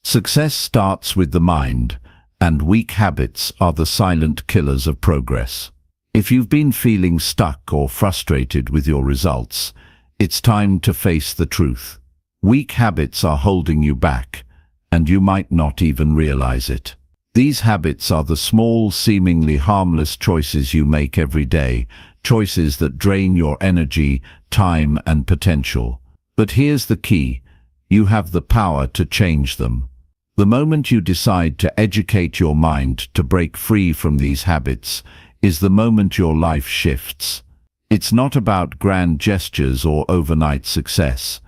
Success starts with the mind, and weak habits are the silent killers of progress. If you've been feeling stuck or frustrated with your results, it's time to face the truth. Weak habits are holding you back, and you might not even realize it. These habits are the small, seemingly harmless choices you make every day, choices that drain your energy, time, and potential. But here's the key: you have the power to change them. The moment you decide to educate your mind to break free from these habits is the moment your life shifts. It's not about grand gestures or overnight success.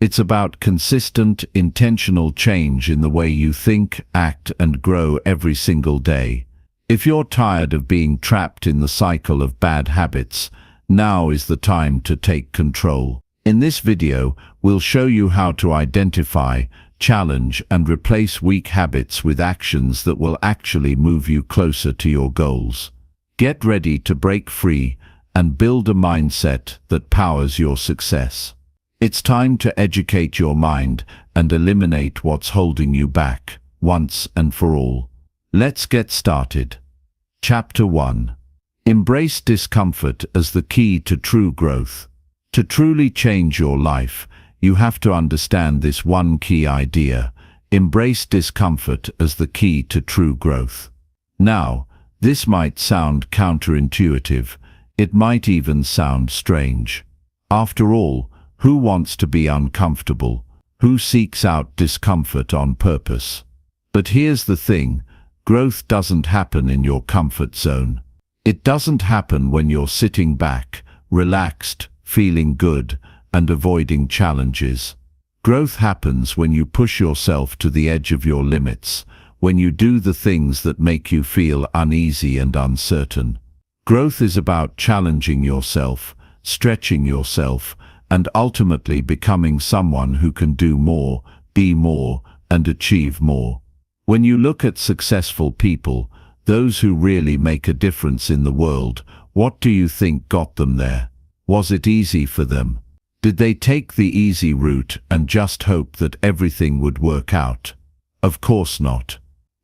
It's about consistent, intentional change in the way you think, act, and grow every single day. If you're tired of being trapped in the cycle of bad habits, now is the time to take control. In this video, we'll show you how to identify, challenge, and replace weak habits with actions that will actually move you closer to your goals. Get ready to break free and build a mindset that powers your success. It's time to educate your mind and eliminate what's holding you back, once and for all. Let's get started. Chapter 1. Embrace discomfort as the key to true growth. To truly change your life, you have to understand this one key idea: embrace discomfort as the key to true growth. Now, this might sound counterintuitive. It might even sound strange. After all, who wants to be uncomfortable? Who seeks out discomfort on purpose? But here's the thing: growth doesn't happen in your comfort zone. It doesn't happen when you're sitting back, relaxed, feeling good, and avoiding challenges. Growth happens when you push yourself to the edge of your limits, when you do the things that make you feel uneasy and uncertain. Growth is about challenging yourself, stretching yourself, and ultimately becoming someone who can do more, be more, and achieve more. When you look at successful people, those who really make a difference in the world, what do you think got them there? Was it easy for them? Did they take the easy route and just hope that everything would work out? Of course not.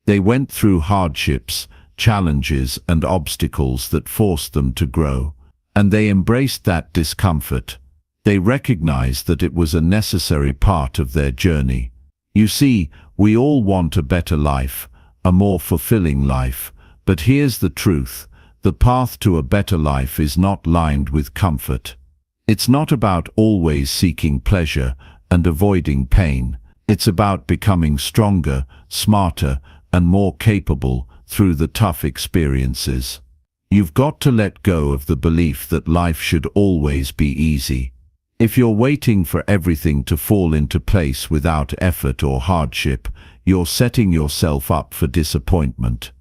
They went through hardships, challenges, and obstacles that forced them to grow. And they embraced that discomfort. They recognized that it was a necessary part of their journey. You see, we all want a better life, a more fulfilling life. But here's the truth: the path to a better life is not lined with comfort. It's not about always seeking pleasure and avoiding pain. It's about becoming stronger, smarter, and more capable through the tough experiences. You've got to let go of the belief that life should always be easy. If you're waiting for everything to fall into place without effort or hardship, you're setting yourself up for disappointment.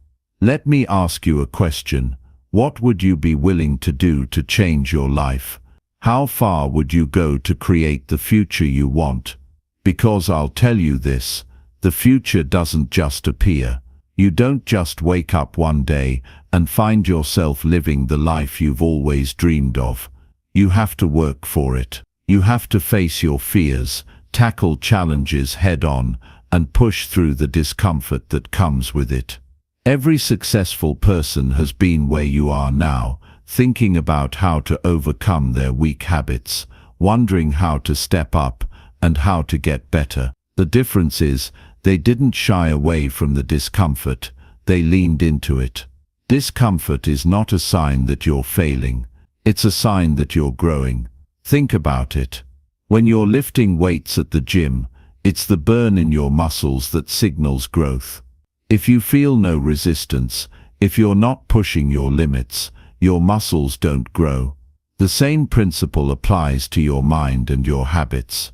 Let me ask you a question. What would you be willing to do to change your life? How far would you go to create the future you want? Because I'll tell you this: the future doesn't just appear. You don't just wake up one day and find yourself living the life you've always dreamed of. You have to work for it. You have to face your fears, tackle challenges head-on, and push through the discomfort that comes with it. Every successful person has been where you are now, thinking about how to overcome their weak habits, wondering how to step up and how to get better. The difference is, they didn't shy away from the discomfort, they leaned into it. Discomfort is not a sign that you're failing, it's a sign that you're growing. Think about it. When you're lifting weights at the gym, it's the burn in your muscles that signals growth. If you feel no resistance, if you're not pushing your limits, your muscles don't grow. The same principle applies to your mind and your habits.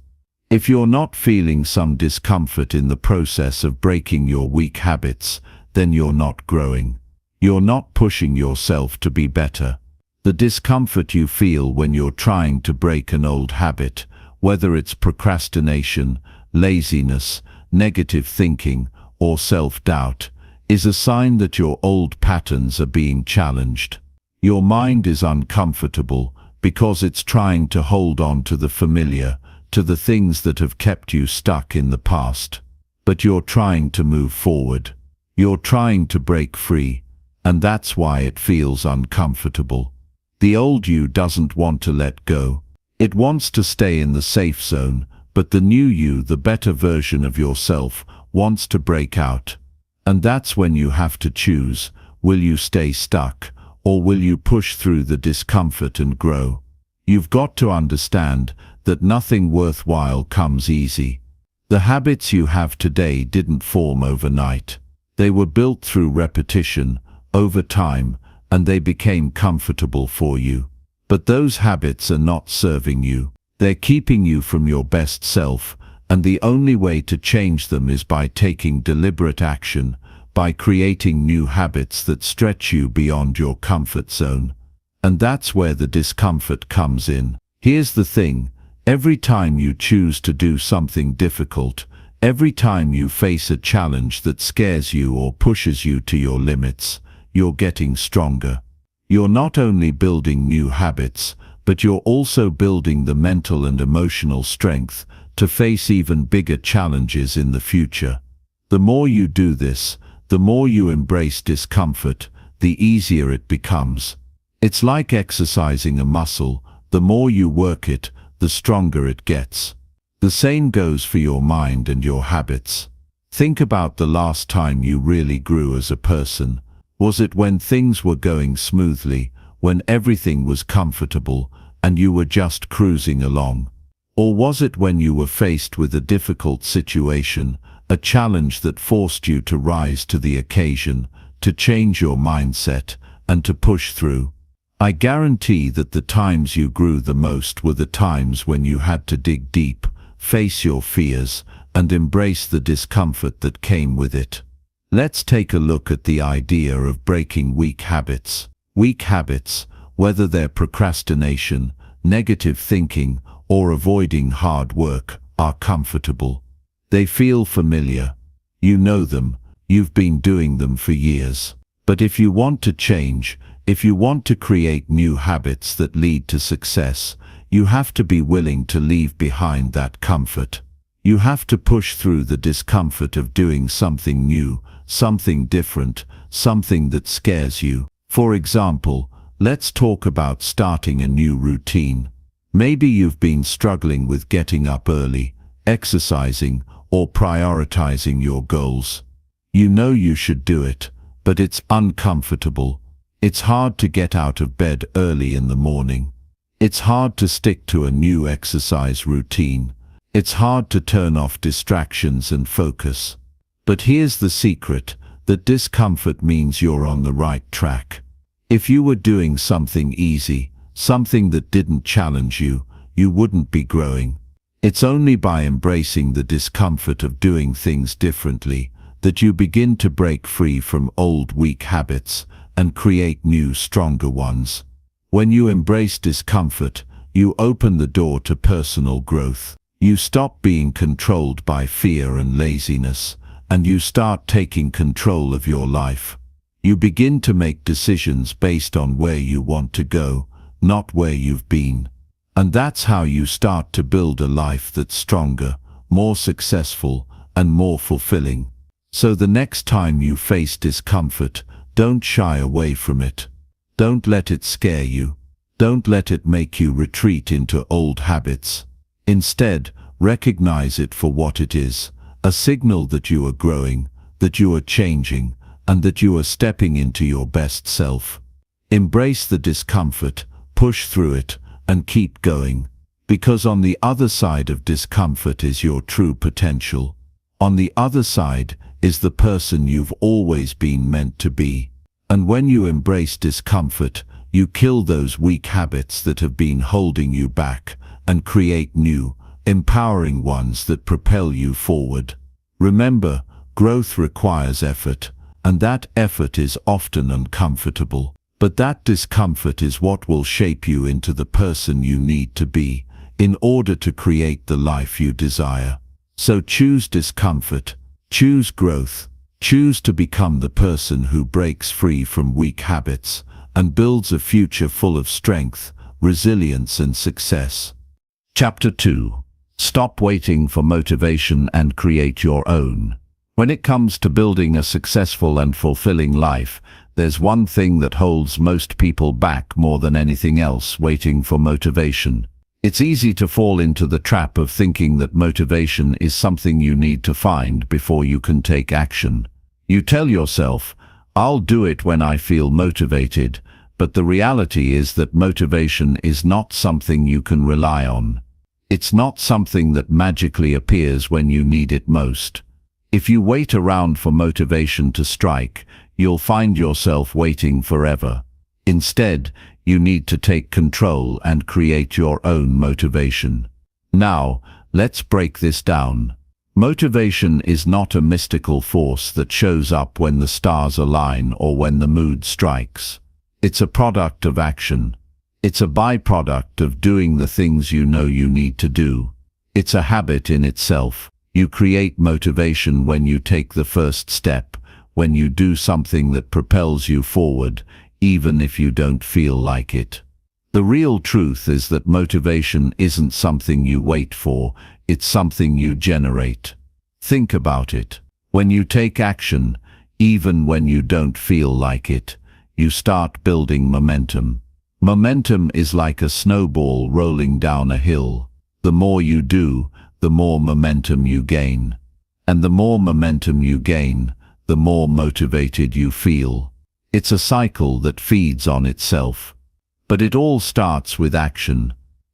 If you're not feeling some discomfort in the process of breaking your weak habits, then you're not growing. You're not pushing yourself to be better. The discomfort you feel when you're trying to break an old habit, whether it's procrastination, laziness, negative thinking, or self-doubt, is a sign that your old patterns are being challenged. Your mind is uncomfortable because it's trying to hold on to the familiar, to the things that have kept you stuck in the past. but you're trying to move forward. You're trying to break free, and that's why it feels uncomfortable. The old you doesn't want to let go. It wants to stay in the safe zone, but the new you, the better version of yourself, wants to break out. And that's when you have to choose, will you stay stuck, or will you push through the discomfort and grow? You've got to understand that nothing worthwhile comes easy. The habits you have today didn't form overnight. They were built through repetition, over time, and they became comfortable for you. But those habits are not serving you. They're keeping you from your best self, and the only way to change them is by taking deliberate action, by creating new habits that stretch you beyond your comfort zone. And that's where the discomfort comes in. Here's the thing, every time you choose to do something difficult, every time you face a challenge that scares you or pushes you to your limits, you're getting stronger. You're not only building new habits, but you're also building the mental and emotional strength to face even bigger challenges in the future. The more you do this, the more you embrace discomfort, the easier it becomes. It's like exercising a muscle. The more you work it, the stronger it gets. The same goes for your mind and your habits. Think about the last time you really grew as a person. Was it when things were going smoothly, when everything was comfortable, and you were just cruising along? Or was it when you were faced with a difficult situation, a challenge that forced you to rise to the occasion, to change your mindset, and to push through? I guarantee that the times you grew the most were the times when you had to dig deep, face your fears, and embrace the discomfort that came with it. Let's take a look at the idea of breaking weak habits. Weak habits, whether they're procrastination, negative thinking, or avoiding hard work, are comfortable. They feel familiar. You know them, you've been doing them for years. But if you want to change, if you want to create new habits that lead to success, you have to be willing to leave behind that comfort. You have to push through the discomfort of doing something new, something different, something that scares you. For example, let's talk about starting a new routine. Maybe you've been struggling with getting up early, exercising, or prioritizing your goals. You know you should do it, but it's uncomfortable. It's hard to get out of bed early in the morning. It's hard to stick to a new exercise routine. It's hard to turn off distractions and focus. But here's the secret, that discomfort means you're on the right track. If you were doing something easy, something that didn't challenge you, you wouldn't be growing. It's only by embracing the discomfort of doing things differently that you begin to break free from old weak habits and create new, stronger ones. When you embrace discomfort, you open the door to personal growth. You stop being controlled by fear and laziness, and you start taking control of your life. You begin to make decisions based on where you want to go, not where you've been. And that's how you start to build a life that's stronger, more successful, and more fulfilling. So the next time you face discomfort, don't shy away from it. Don't let it scare you. Don't let it make you retreat into old habits. Instead, recognize it for what it is, a signal that you are growing, that you are changing, and that you are stepping into your best self. Embrace the discomfort, push through it, and keep going. Because on the other side of discomfort is your true potential. On the other side is the person you've always been meant to be. And when you embrace discomfort, you kill those weak habits that have been holding you back and create new, empowering ones that propel you forward. Remember, growth requires effort, and that effort is often uncomfortable. But that discomfort is what will shape you into the person you need to be in order to create the life you desire. So choose discomfort, choose growth, choose to become the person who breaks free from weak habits and builds a future full of strength, resilience, and success. Chapter 2. Stop waiting for motivation and create your own. When it comes to building a successful and fulfilling life, there's one thing that holds most people back more than anything else: waiting for motivation. It's easy to fall into the trap of thinking that motivation is something you need to find before you can take action. You tell yourself, "I'll do it when I feel motivated," but the reality is that motivation is not something you can rely on. It's not something that magically appears when you need it most. If you wait around for motivation to strike, you'll find yourself waiting forever. Instead, you need to take control and create your own motivation. Now, let's break this down. Motivation is not a mystical force that shows up when the stars align or when the mood strikes. It's a product of action. It's a byproduct of doing the things you know you need to do. It's a habit in itself. You create motivation when you take the first step, when you do something that propels you forward, even if you don't feel like it. The real truth is that motivation isn't something you wait for, it's something you generate. Think about it. When you take action, even when you don't feel like it, you start building momentum. Momentum is like a snowball rolling down a hill. The more you do, the more momentum you gain. And the more momentum you gain, the more motivated you feel. It's a cycle that feeds on itself. But it all starts with action.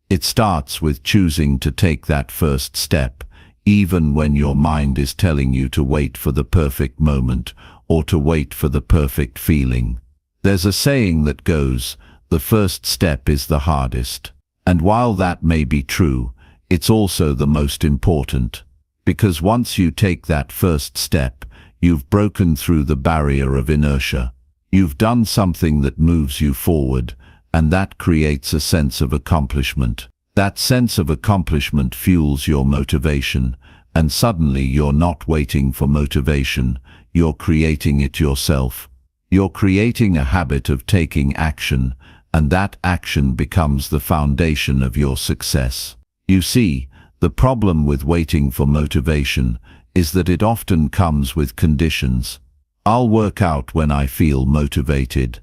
It starts with choosing to take that first step, even when your mind is telling you to wait for the perfect moment or to wait for the perfect feeling. There's a saying that goes, "The first step is the hardest." And while that may be true, it's also the most important. Because once you take that first step, you've broken through the barrier of inertia. You've done something that moves you forward, and that creates a sense of accomplishment. That sense of accomplishment fuels your motivation, and suddenly you're not waiting for motivation, you're creating it yourself. You're creating a habit of taking action, and that action becomes the foundation of your success. You see, the problem with waiting for motivation is that it often comes with conditions. I'll work out when I feel motivated.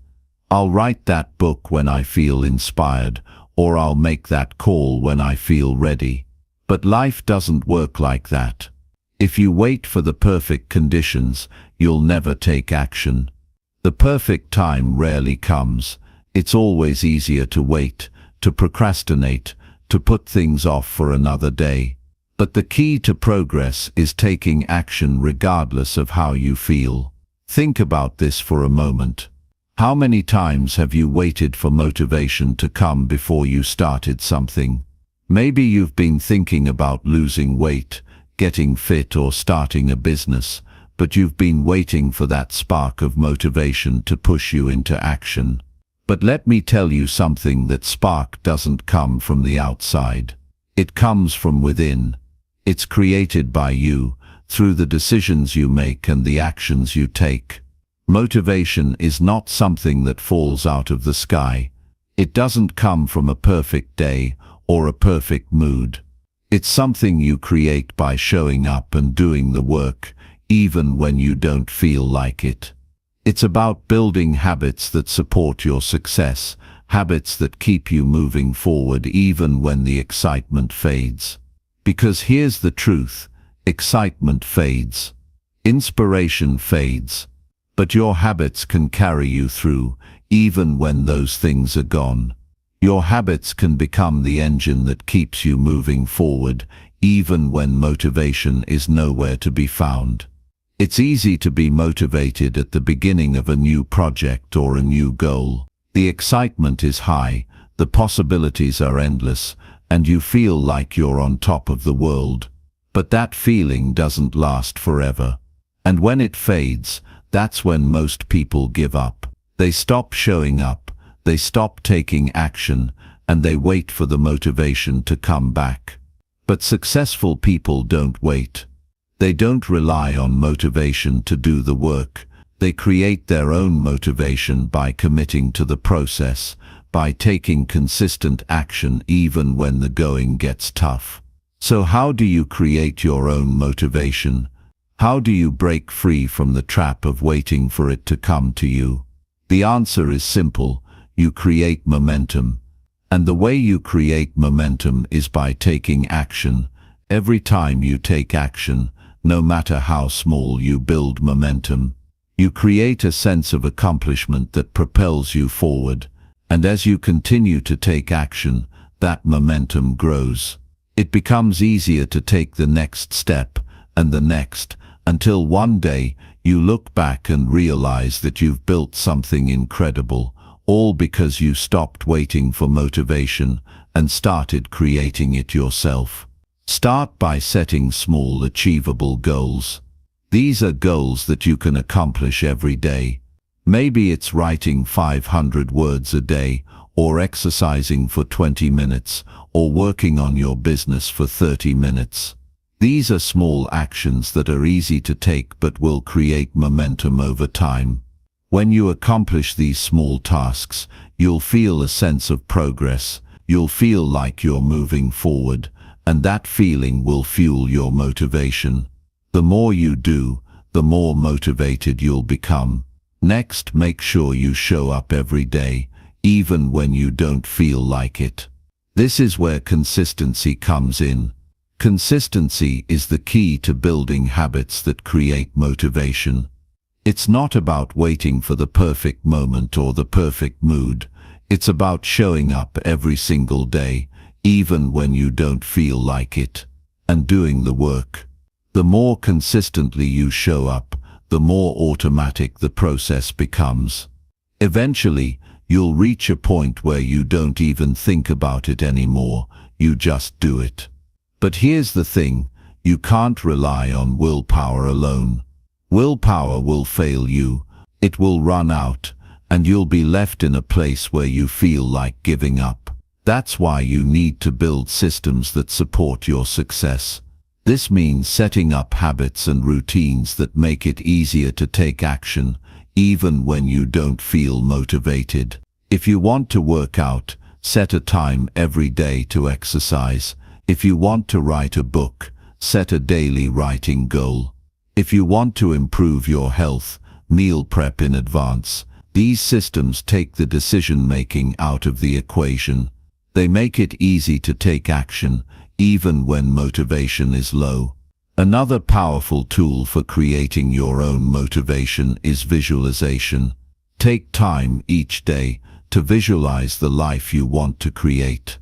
I'll write that book when I feel inspired, or I'll make that call when I feel ready. But life doesn't work like that. If you wait for the perfect conditions, you'll never take action. The perfect time rarely comes. It's always easier to wait, to procrastinate, to put things off for another day. But the key to progress is taking action regardless of how you feel. Think about this for a moment. How many times have you waited for motivation to come before you started something? Maybe you've been thinking about losing weight, getting fit, or starting a business, but you've been waiting for that spark of motivation to push you into action. But let me tell you something: that spark doesn't come from the outside. It comes from within. It's created by you, through the decisions you make and the actions you take. Motivation is not something that falls out of the sky. It doesn't come from a perfect day or a perfect mood. It's something you create by showing up and doing the work, even when you don't feel like it. It's about building habits that support your success, habits that keep you moving forward even when the excitement fades. Because here's the truth: excitement fades. Inspiration fades. But your habits can carry you through, even when those things are gone. Your habits can become the engine that keeps you moving forward, even when motivation is nowhere to be found. It's easy to be motivated at the beginning of a new project or a new goal. The excitement is high, the possibilities are endless, and you feel like you're on top of the world. But that feeling doesn't last forever. And when it fades, that's when most people give up. They stop showing up, they stop taking action, and they wait for the motivation to come back. But successful people don't wait. They don't rely on motivation to do the work. They create their own motivation by committing to the process, by taking consistent action even when the going gets tough. So how do you create your own motivation? How do you break free from the trap of waiting for it to come to you? The answer is simple. You create momentum. And the way you create momentum is by taking action. Every time you take action, no matter how small, you build momentum. You create a sense of accomplishment that propels you forward. And as you continue to take action, that momentum grows. It becomes easier to take the next step and the next, until one day you look back and realize that you've built something incredible, all because you stopped waiting for motivation and started creating it yourself. Start by setting small, achievable goals. These are goals that you can accomplish every day. Maybe it's writing 500 words a day, or exercising for 20 minutes, or working on your business for 30 minutes. These are small actions that are easy to take but will create momentum over time. When you accomplish these small tasks, you'll feel a sense of progress. You'll feel like you're moving forward, and that feeling will fuel your motivation. The more you do, the more motivated you'll become. Next, make sure you show up every day, even when you don't feel like it. This is where consistency comes in. Consistency is the key to building habits that create motivation. It's not about waiting for the perfect moment or the perfect mood. It's about showing up every single day, even when you don't feel like it, and doing the work. The more consistently you show up, the more automatic the process becomes. Eventually, you'll reach a point where you don't even think about it anymore, you just do it. But here's the thing, you can't rely on willpower alone. Willpower will fail you, it will run out, and you'll be left in a place where you feel like giving up. That's why you need to build systems that support your success. This means setting up habits and routines that make it easier to take action, even when you don't feel motivated. If you want to work out, set a time every day to exercise. If you want to write a book, set a daily writing goal. If you want to improve your health, meal prep in advance. These systems take the decision-making out of the equation. They make it easy to take action, even when motivation is low. Another powerful tool for creating your own motivation is visualization. Take time each day to visualize the life you want to create.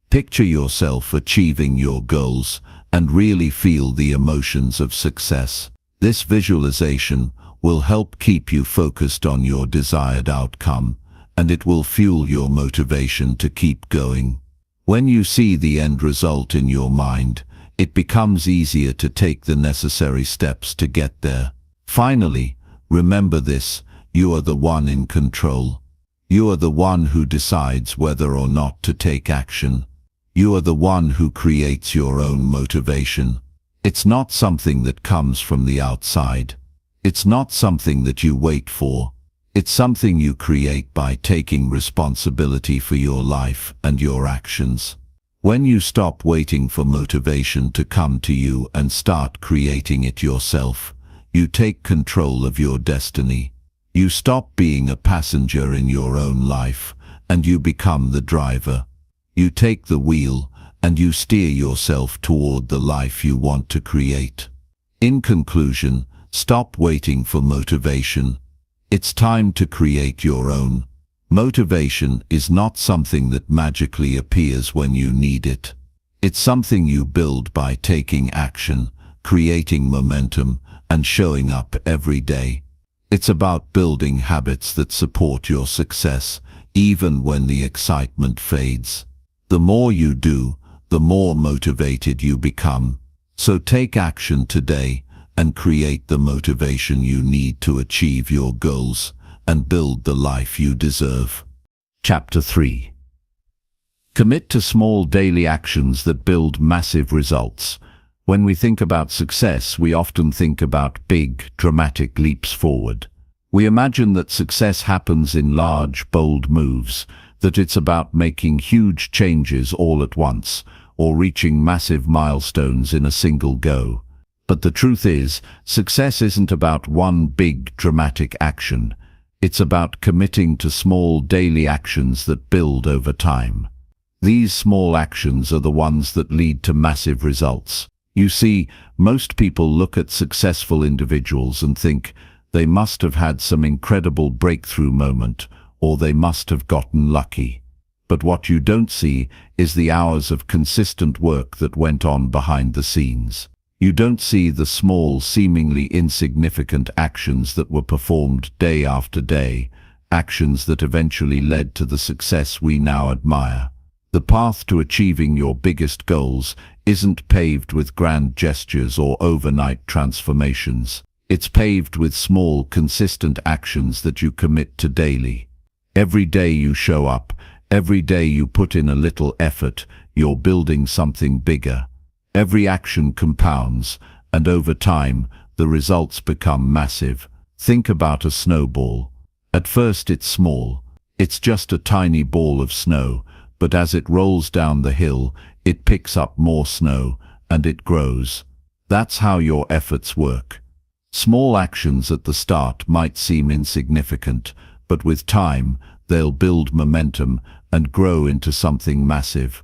Picture yourself achieving your goals and really feel the emotions of success. This visualization will help keep you focused on your desired outcome, and it will fuel your motivation to keep going. When you see the end result in your mind, it becomes easier to take the necessary steps to get there. Finally, remember this, you are the one in control. You are the one who decides whether or not to take action. You are the one who creates your own motivation. It's not something that comes from the outside. It's not something that you wait for. It's something you create by taking responsibility for your life and your actions. When you stop waiting for motivation to come to you and start creating it yourself, you take control of your destiny. You stop being a passenger in your own life, and you become the driver. You take the wheel, and you steer yourself toward the life you want to create. In conclusion, stop waiting for motivation. It's time to create your own. Motivation is not something that magically appears when you need it. It's something you build by taking action, creating momentum, and showing up every day. It's about building habits that support your success, even when the excitement fades. The more you do, the more motivated you become. So take action today and create the motivation you need to achieve your goals and build the life you deserve. Chapter 3. Commit to small daily actions that build massive results. When we think about success, we often think about big, dramatic leaps forward. We imagine that success happens in large, bold moves, that it's about making huge changes all at once, or reaching massive milestones in a single go. But the truth is, success isn't about one big dramatic action. It's about committing to small daily actions that build over time. These small actions are the ones that lead to massive results. You see, most people look at successful individuals and think they must have had some incredible breakthrough moment, or they must have gotten lucky. But what you don't see is the hours of consistent work that went on behind the scenes. You don't see the small, seemingly insignificant actions that were performed day after day, actions that eventually led to the success we now admire. The path to achieving your biggest goals isn't paved with grand gestures or overnight transformations. It's paved with small, consistent actions that you commit to daily. Every day you show up, every day you put in a little effort, you're building something bigger. Every action compounds, and over time, the results become massive. Think about a snowball. At first it's small. It's just a tiny ball of snow, but as it rolls down the hill, it picks up more snow, and it grows. That's how your efforts work. Small actions at the start might seem insignificant, but with time, they'll build momentum and grow into something massive.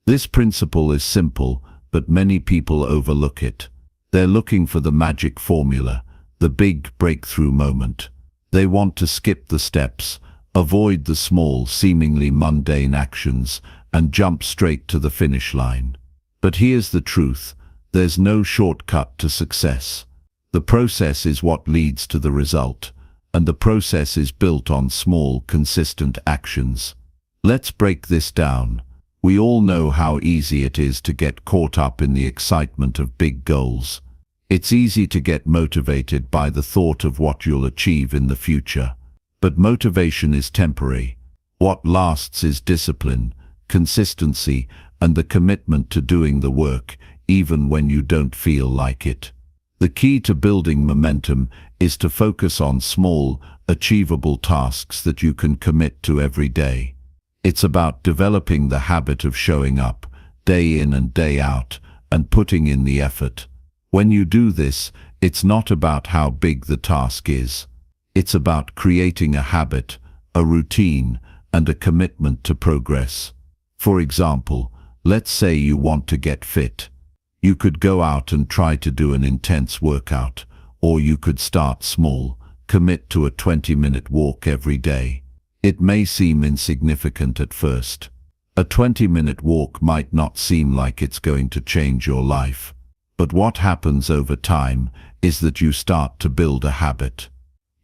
This principle is simple, but many people overlook it. They're looking for the magic formula, the big breakthrough moment. They want to skip the steps, avoid the small, seemingly mundane actions, and jump straight to the finish line. But here's the truth: there's no shortcut to success. The process is what leads to the result, and the process is built on small, consistent actions. Let's break this down. We all know how easy it is to get caught up in the excitement of big goals. It's easy to get motivated by the thought of what you'll achieve in the future. But motivation is temporary. What lasts is discipline, consistency, and the commitment to doing the work, even when you don't feel like it. The key to building momentum is to focus on small, achievable tasks that you can commit to every day. It's about developing the habit of showing up, day in and day out, and putting in the effort. When you do this, it's not about how big the task is. It's about creating a habit, a routine, and a commitment to progress. For example, let's say you want to get fit. You could go out and try to do an intense workout, or you could start small, commit to a 20-minute walk every day. It may seem insignificant at first. A 20-minute walk might not seem like it's going to change your life. But what happens over time is that you start to build a habit.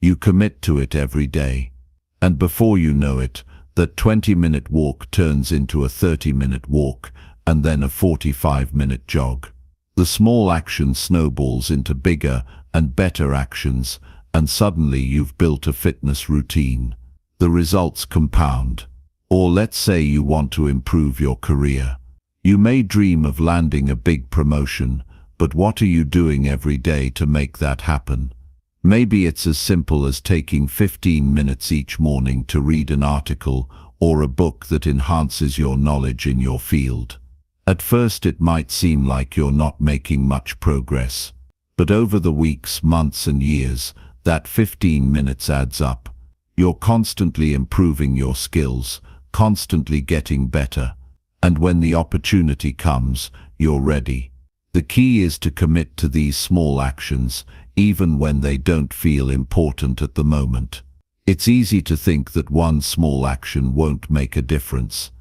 You commit to it every day. And before you know it, that 20-minute walk turns into a 30-minute walk, and then a 45-minute jog. The small action snowballs into bigger and better actions, and suddenly you've built a fitness routine. The results compound. Or let's say you want to improve your career. You may dream of landing a big promotion, but what are you doing every day to make that happen? Maybe it's as simple as taking 15 minutes each morning to read an article or a book that enhances your knowledge in your field. At first it might seem like you're not making much progress, but over the weeks, months and years, that 15 minutes adds up. You're constantly improving your skills, constantly getting better, and when the opportunity comes, you're ready. The key is to commit to these small actions, even when they don't feel important at the moment. It's easy to think that one small action won't make a difference.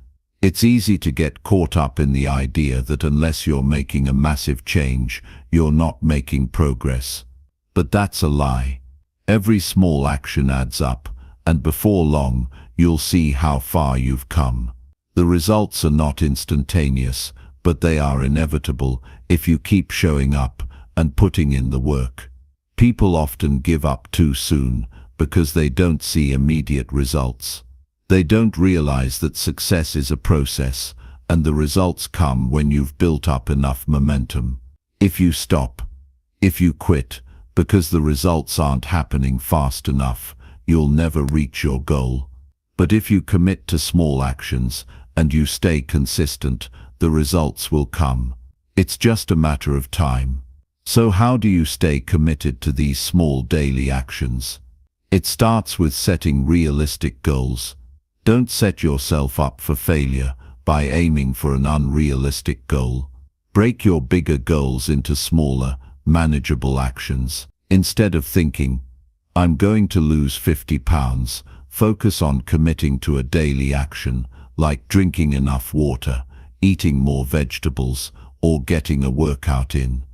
It's easy to get caught up in the idea that unless you're making a massive change, you're not making progress. But that's a lie. Every small action adds up, and before long, you'll see how far you've come. The results are not instantaneous, but they are inevitable if you keep showing up and putting in the work. People often give up too soon because they don't see immediate results. They don't realize that success is a process, and the results come when you've built up enough momentum. If you stop, if you quit, because the results aren't happening fast enough, you'll never reach your goal. But if you commit to small actions and you stay consistent, the results will come. It's just a matter of time. So how do you stay committed to these small daily actions? It starts with setting realistic goals. Don't set yourself up for failure by aiming for an unrealistic goal. Break your bigger goals into smaller, manageable actions. Instead of thinking, I'm going to lose 50 pounds, focus on committing to a daily action, like drinking enough water, eating more vegetables, or getting a workout in.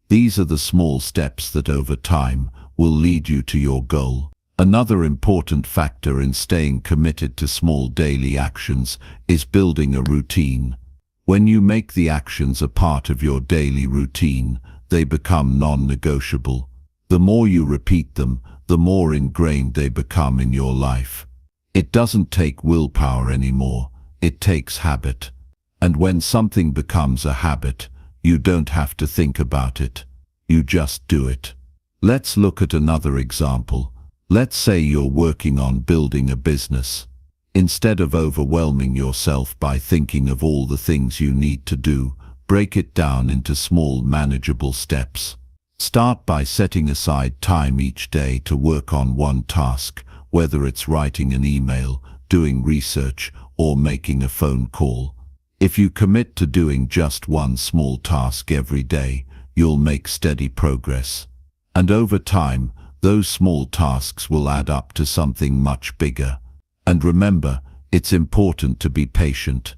These are the small steps that over time will lead you to your goal. Another important factor in staying committed to small daily actions is building a routine. When you make the actions a part of your daily routine, they become non-negotiable. The more you repeat them, the more ingrained they become in your life. It doesn't take willpower anymore, it takes habit. And when something becomes a habit, you don't have to think about it. You just do it. Let's look at another example. Let's say you're working on building a business. Instead of overwhelming yourself by thinking of all the things you need to do, break it down into small, manageable steps. Start by setting aside time each day to work on one task, whether it's writing an email, doing research, or making a phone call. If you commit to doing just one small task every day, you'll make steady progress. And over time, those small tasks will add up to something much bigger. And remember, it's important to be patient.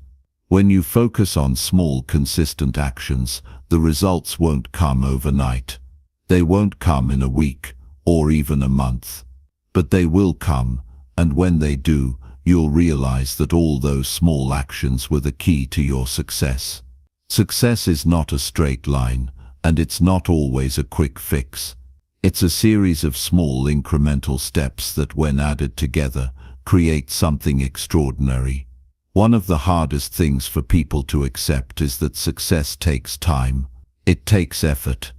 When you focus on small, consistent actions, the results won't come overnight. They won't come in a week, or even a month. But they will come, and when they do, you'll realize that all those small actions were the key to your success. Success is not a straight line, and it's not always a quick fix. It's a series of small incremental steps that, when added together, create something extraordinary. One of the hardest things for people to accept is that success takes time. It takes effort.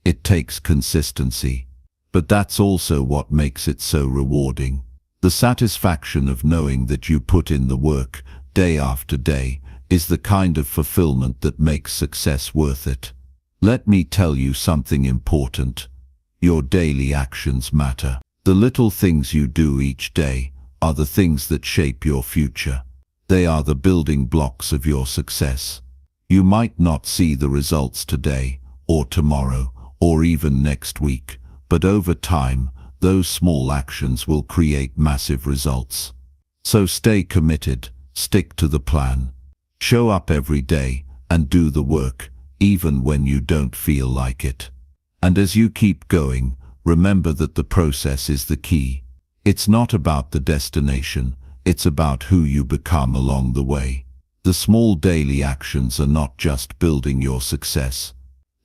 It takes consistency. But that's also what makes it so rewarding. The satisfaction of knowing that you put in the work, day after day, is the kind of fulfillment that makes success worth it. Let me tell you something important. Your daily actions matter. The little things you do each day are the things that shape your future. They are the building blocks of your success. You might not see the results today, or tomorrow, or even next week, but over time, those small actions will create massive results. So stay committed, stick to the plan. Show up every day, and do the work, even when you don't feel like it. And as you keep going, remember that the process is the key. It's not about the destination, it's about who you become along the way. The small daily actions are not just building your success.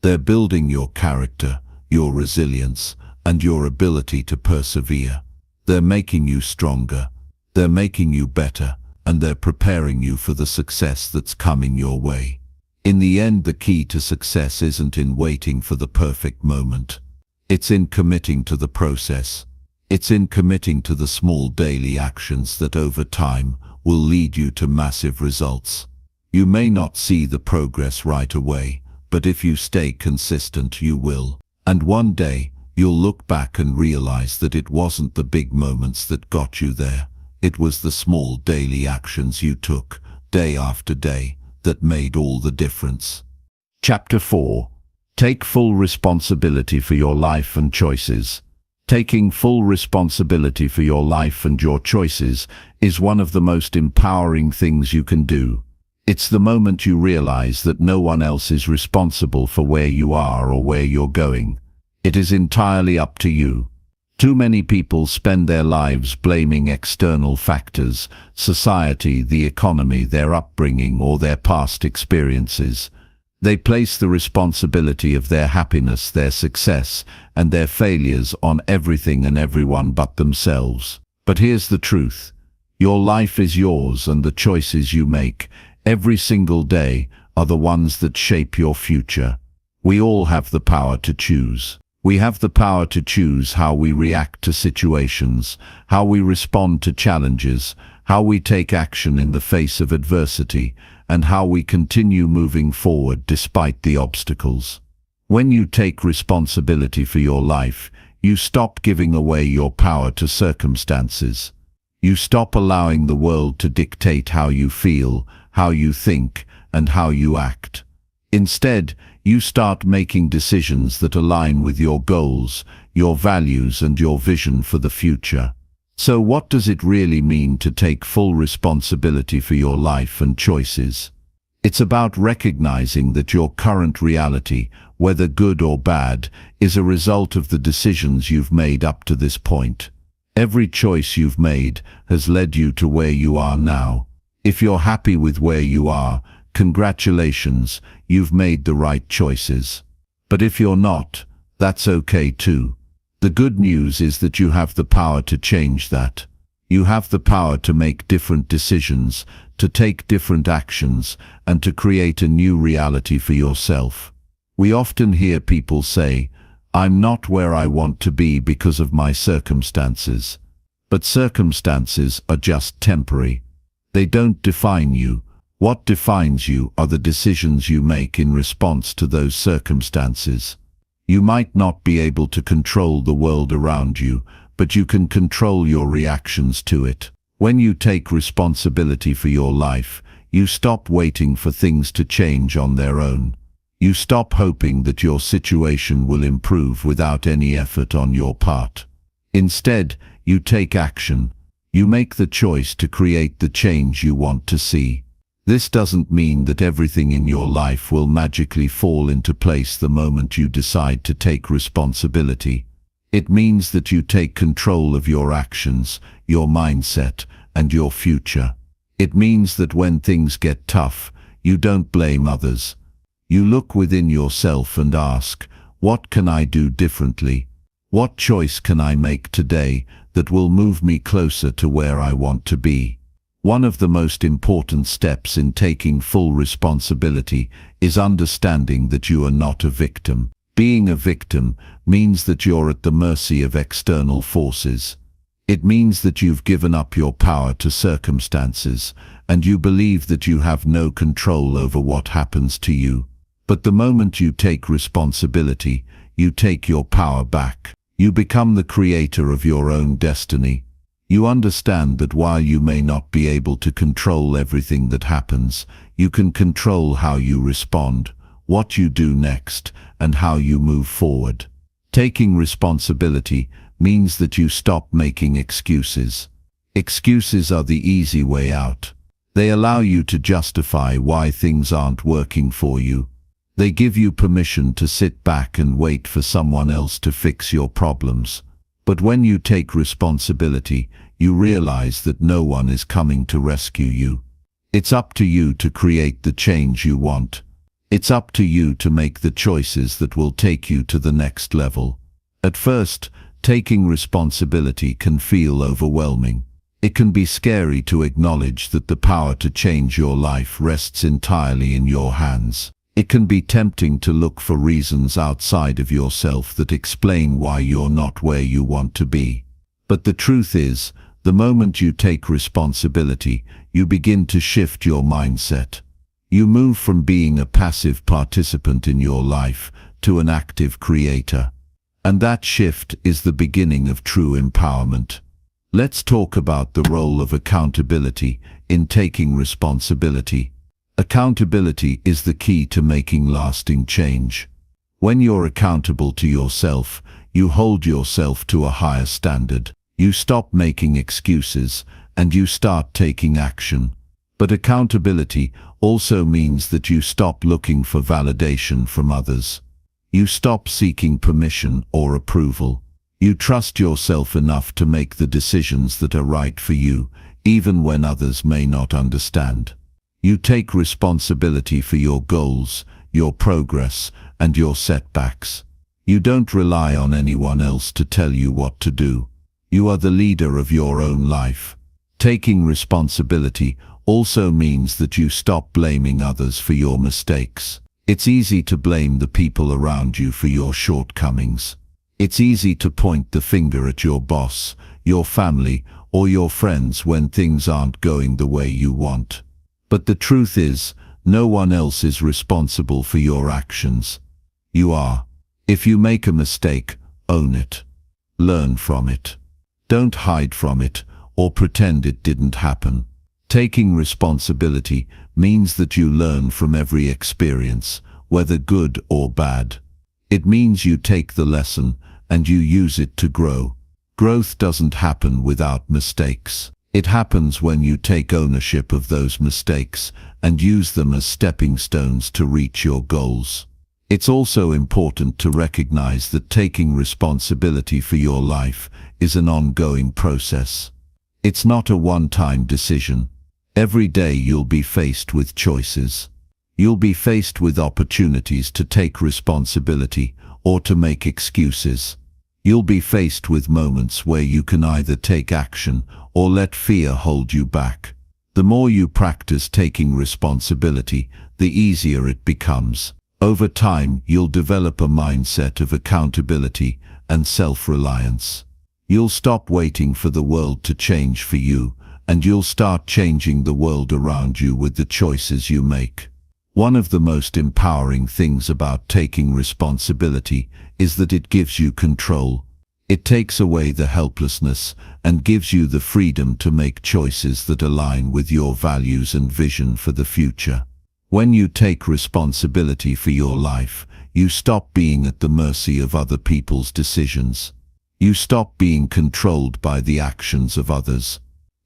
They're building your character, your resilience, and your ability to persevere. They're making you stronger, they're making you better, and they're preparing you for the success that's coming your way. In the end, the key to success isn't in waiting for the perfect moment. It's in committing to the process. It's in committing to the small daily actions that over time will lead you to massive results. You may not see the progress right away, but if you stay consistent, you will. And one day, you'll look back and realize that it wasn't the big moments that got you there. It was the small daily actions you took, day after day, that made all the difference. Chapter 4. Take full responsibility for your life and choices. Taking full responsibility for your life and your choices is one of the most empowering things you can do. It's the moment you realize that no one else is responsible for where you are or where you're going. It is entirely up to you. Too many people spend their lives blaming external factors, society, the economy, their upbringing, or their past experiences. They place the responsibility of their happiness, their success, and their failures on everything and everyone but themselves. But here's the truth. Your life is yours, and the choices you make every single day are the ones that shape your future. We all have the power to choose. We have the power to choose how we react to situations, how we respond to challenges, how we take action in the face of adversity, and how we continue moving forward despite the obstacles. When you take responsibility for your life, you stop giving away your power to circumstances. You stop allowing the world to dictate how you feel, how you think, and how you act. Instead, you start making decisions that align with your goals, your values, and your vision for the future. So what does it really mean to take full responsibility for your life and choices? It's about recognizing that your current reality, whether good or bad, is a result of the decisions you've made up to this point. Every choice you've made has led you to where you are now. If you're happy with where you are, congratulations, you've made the right choices. But if you're not, that's okay too. The good news is that you have the power to change that. You have the power to make different decisions, to take different actions, and to create a new reality for yourself. We often hear people say, "I'm not where I want to be because of my circumstances." But circumstances are just temporary. They don't define you. What defines you are the decisions you make in response to those circumstances. You might not be able to control the world around you, but you can control your reactions to it. When you take responsibility for your life, you stop waiting for things to change on their own. You stop hoping that your situation will improve without any effort on your part. Instead, you take action. You make the choice to create the change you want to see. This doesn't mean that everything in your life will magically fall into place the moment you decide to take responsibility. It means that you take control of your actions, your mindset, and your future. It means that when things get tough, you don't blame others. You look within yourself and ask, what can I do differently? What choice can I make today that will move me closer to where I want to be? One of the most important steps in taking full responsibility is understanding that you are not a victim. Being a victim means that you're at the mercy of external forces. It means that you've given up your power to circumstances, and you believe that you have no control over what happens to you. But the moment you take responsibility, you take your power back. You become the creator of your own destiny. You understand that while you may not be able to control everything that happens, you can control how you respond, what you do next, and how you move forward. Taking responsibility means that you stop making excuses. Excuses are the easy way out. They allow you to justify why things aren't working for you. They give you permission to sit back and wait for someone else to fix your problems. But when you take responsibility, you realize that no one is coming to rescue you. It's up to you to create the change you want. It's up to you to make the choices that will take you to the next level. At first, taking responsibility can feel overwhelming. It can be scary to acknowledge that the power to change your life rests entirely in your hands. It can be tempting to look for reasons outside of yourself that explain why you're not where you want to be. But the truth is, the moment you take responsibility, you begin to shift your mindset. You move from being a passive participant in your life to an active creator. And that shift is the beginning of true empowerment. Let's talk about the role of accountability in taking responsibility. Accountability is the key to making lasting change. When you're accountable to yourself, you hold yourself to a higher standard. You stop making excuses, and you start taking action. But accountability also means that you stop looking for validation from others. You stop seeking permission or approval. You trust yourself enough to make the decisions that are right for you, even when others may not understand. You take responsibility for your goals, your progress, and your setbacks. You don't rely on anyone else to tell you what to do. You are the leader of your own life. Taking responsibility also means that you stop blaming others for your mistakes. It's easy to blame the people around you for your shortcomings. It's easy to point the finger at your boss, your family, or your friends when things aren't going the way you want. But the truth is, no one else is responsible for your actions. You are. If you make a mistake, own it. Learn from it. Don't hide from it or pretend it didn't happen. Taking responsibility means that you learn from every experience, whether good or bad. It means you take the lesson and you use it to grow. Growth doesn't happen without mistakes. It happens when you take ownership of those mistakes and use them as stepping stones to reach your goals. It's also important to recognize that taking responsibility for your life is an ongoing process. It's not a one-time decision. Every day you'll be faced with choices. You'll be faced with opportunities to take responsibility or to make excuses. You'll be faced with moments where you can either take action or let fear hold you back. The more you practice taking responsibility, the easier it becomes. Over time, you'll develop a mindset of accountability and self-reliance. You'll stop waiting for the world to change for you, and you'll start changing the world around you with the choices you make. One of the most empowering things about taking responsibility is that it gives you control. It takes away the helplessness and gives you the freedom to make choices that align with your values and vision for the future. When you take responsibility for your life, you stop being at the mercy of other people's decisions. You stop being controlled by the actions of others.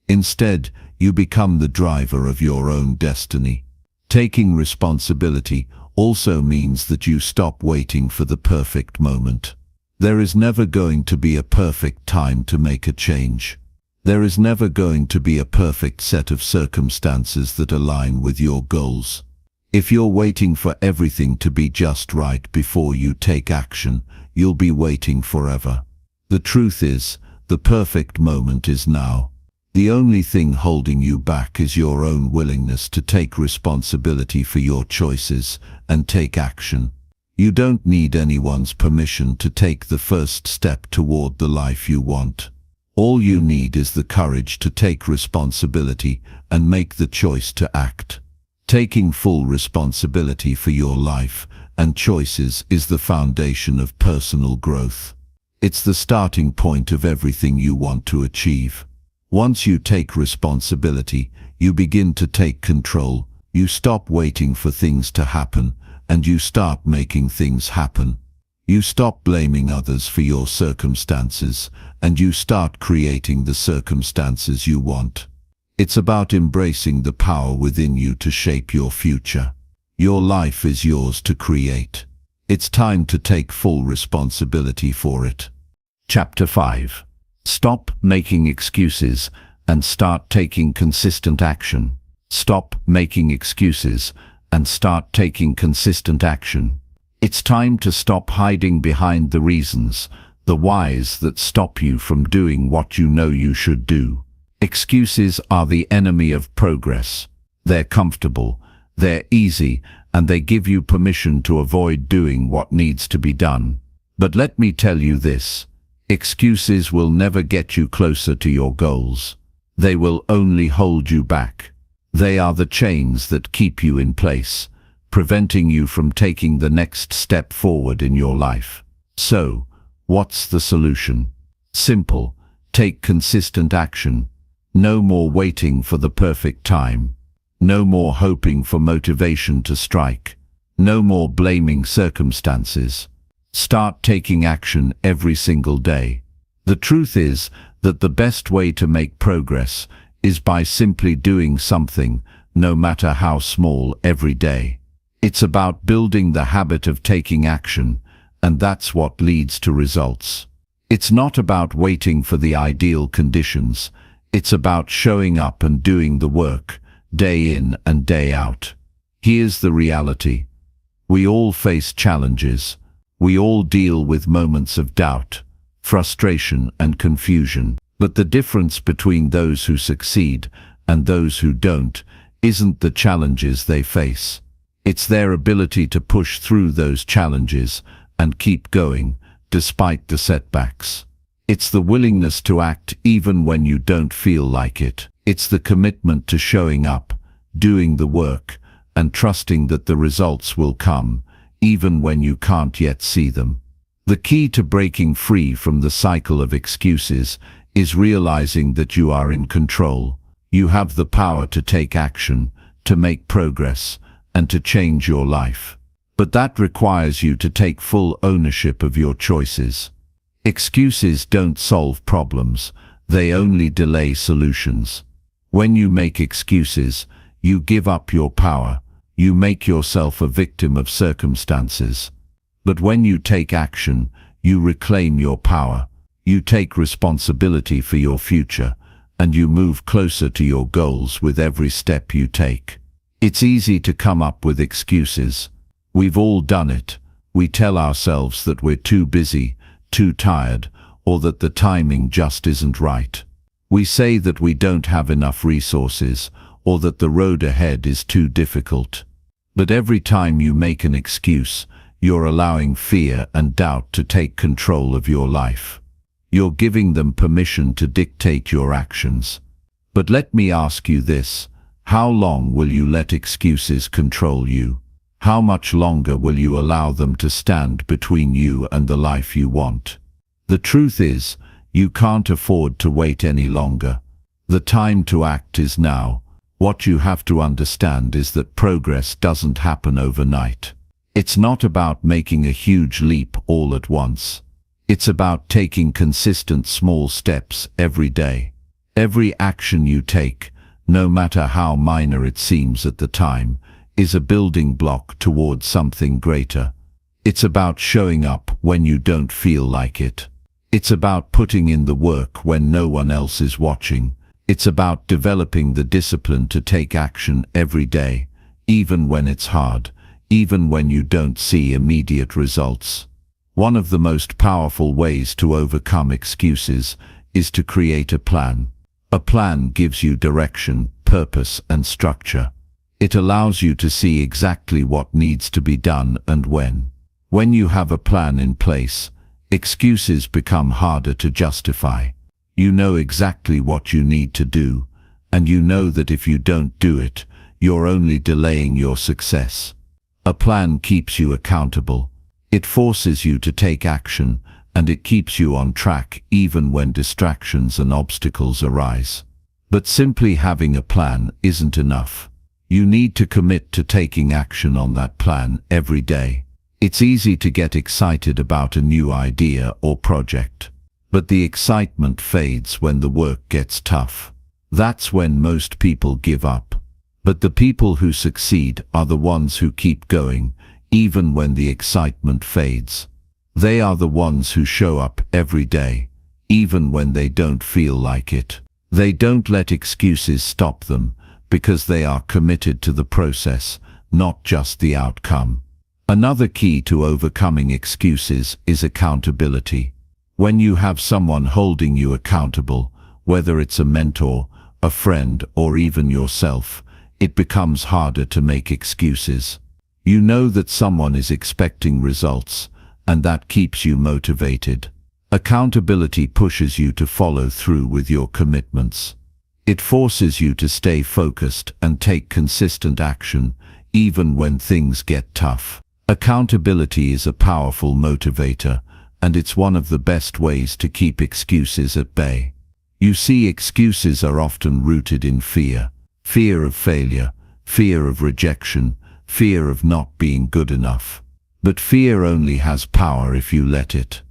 Instead, you become the driver of your own destiny. Taking responsibility also means that you stop waiting for the perfect moment. There is never going to be a perfect time to make a change. There is never going to be a perfect set of circumstances that align with your goals. If you're waiting for everything to be just right before you take action, you'll be waiting forever. The truth is, the perfect moment is now. The only thing holding you back is your own willingness to take responsibility for your choices and take action. You don't need anyone's permission to take the first step toward the life you want. All you need is the courage to take responsibility and make the choice to act. Taking full responsibility for your life and choices is the foundation of personal growth. It's the starting point of everything you want to achieve. Once you take responsibility, you begin to take control. You stop waiting for things to happen, and you start making things happen. You stop blaming others for your circumstances, and you start creating the circumstances you want. It's about embracing the power within you to shape your future. Your life is yours to create. It's time to take full responsibility for it. Chapter 5. Stop making excuses and start taking consistent action. Stop making excuses and start taking consistent action. It's time to stop hiding behind the reasons, the whys that stop you from doing what you know you should do. Excuses are the enemy of progress. They're comfortable, they're easy, and they give you permission to avoid doing what needs to be done. But let me tell you this, excuses will never get you closer to your goals. They will only hold you back. They are the chains that keep you in place, preventing you from taking the next step forward in your life. So, what's the solution? Simple. Take consistent action. No more waiting for the perfect time. No more hoping for motivation to strike. No more blaming circumstances. Start taking action every single day. The truth is that the best way to make progress is by simply doing something, no matter how small, every day. It's about building the habit of taking action, and that's what leads to results. It's not about waiting for the ideal conditions. It's about showing up and doing the work, day in and day out. Here's the reality. We all face challenges. We all deal with moments of doubt, frustration, and confusion. But the difference between those who succeed and those who don't isn't the challenges they face. It's their ability to push through those challenges and keep going, despite the setbacks. It's the willingness to act even when you don't feel like it. It's the commitment to showing up, doing the work, and trusting that the results will come, even when you can't yet see them. The key to breaking free from the cycle of excuses is realizing that you are in control. You have the power to take action, to make progress, and to change your life. But that requires you to take full ownership of your choices. Excuses don't solve problems, they only delay solutions. When you make excuses, you give up your power, you make yourself a victim of circumstances. But when you take action, you reclaim your power, you take responsibility for your future, and you move closer to your goals with every step you take. It's easy to come up with excuses. We've all done it. We tell ourselves that we're too busy, too tired, or that the timing just isn't right. We say that we don't have enough resources, or that the road ahead is too difficult. But every time you make an excuse, you're allowing fear and doubt to take control of your life. You're giving them permission to dictate your actions. But let me ask you this: how long will you let excuses control you? How much longer will you allow them to stand between you and the life you want? The truth is, you can't afford to wait any longer. The time to act is now. What you have to understand is that progress doesn't happen overnight. It's not about making a huge leap all at once. It's about taking consistent small steps every day. Every action you take, no matter how minor it seems at the time, is a building block towards something greater. It's about showing up when you don't feel like it. It's about putting in the work when no one else is watching. It's about developing the discipline to take action every day, even when it's hard, even when you don't see immediate results. One of the most powerful ways to overcome excuses is to create a plan. A plan gives you direction, purpose, and structure. It allows you to see exactly what needs to be done and when. When you have a plan in place, excuses become harder to justify. You know exactly what you need to do, and you know that if you don't do it, you're only delaying your success. A plan keeps you accountable. It forces you to take action, and it keeps you on track even when distractions and obstacles arise. But simply having a plan isn't enough. You need to commit to taking action on that plan every day. It's easy to get excited about a new idea or project, but the excitement fades when the work gets tough. That's when most people give up. But the people who succeed are the ones who keep going, even when the excitement fades. They are the ones who show up every day, even when they don't feel like it. They don't let excuses stop them, because they are committed to the process, not just the outcome. Another key to overcoming excuses is accountability. When you have someone holding you accountable, whether it's a mentor, a friend, or even yourself, it becomes harder to make excuses. You know that someone is expecting results, and that keeps you motivated. Accountability pushes you to follow through with your commitments. It forces you to stay focused and take consistent action, even when things get tough. Accountability is a powerful motivator, and it's one of the best ways to keep excuses at bay. You see, excuses are often rooted in fear. Fear of failure, fear of rejection, fear of not being good enough. But fear only has power if you let it.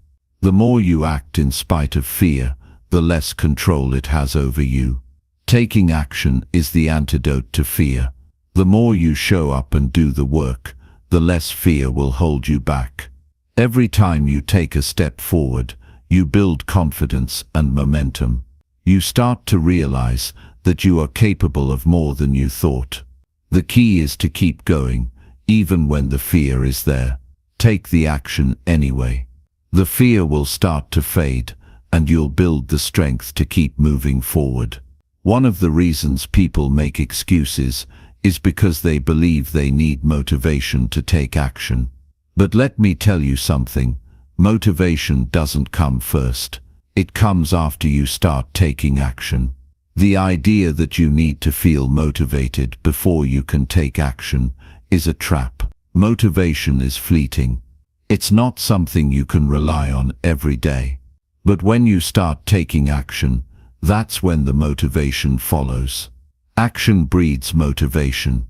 The more you act in spite of fear, the less control it has over you. Taking action is the antidote to fear. The more you show up and do the work, the less fear will hold you back. Every time you take a step forward, you build confidence and momentum. You start to realize that you are capable of more than you thought. The key is to keep going, even when the fear is there. Take the action anyway. The fear will start to fade, and you'll build the strength to keep moving forward. One of the reasons people make excuses is because they believe they need motivation to take action. But let me tell you something, motivation doesn't come first. It comes after you start taking action. The idea that you need to feel motivated before you can take action is a trap. Motivation is fleeting. It's not something you can rely on every day. But when you start taking action, that's when the motivation follows. Action breeds motivation.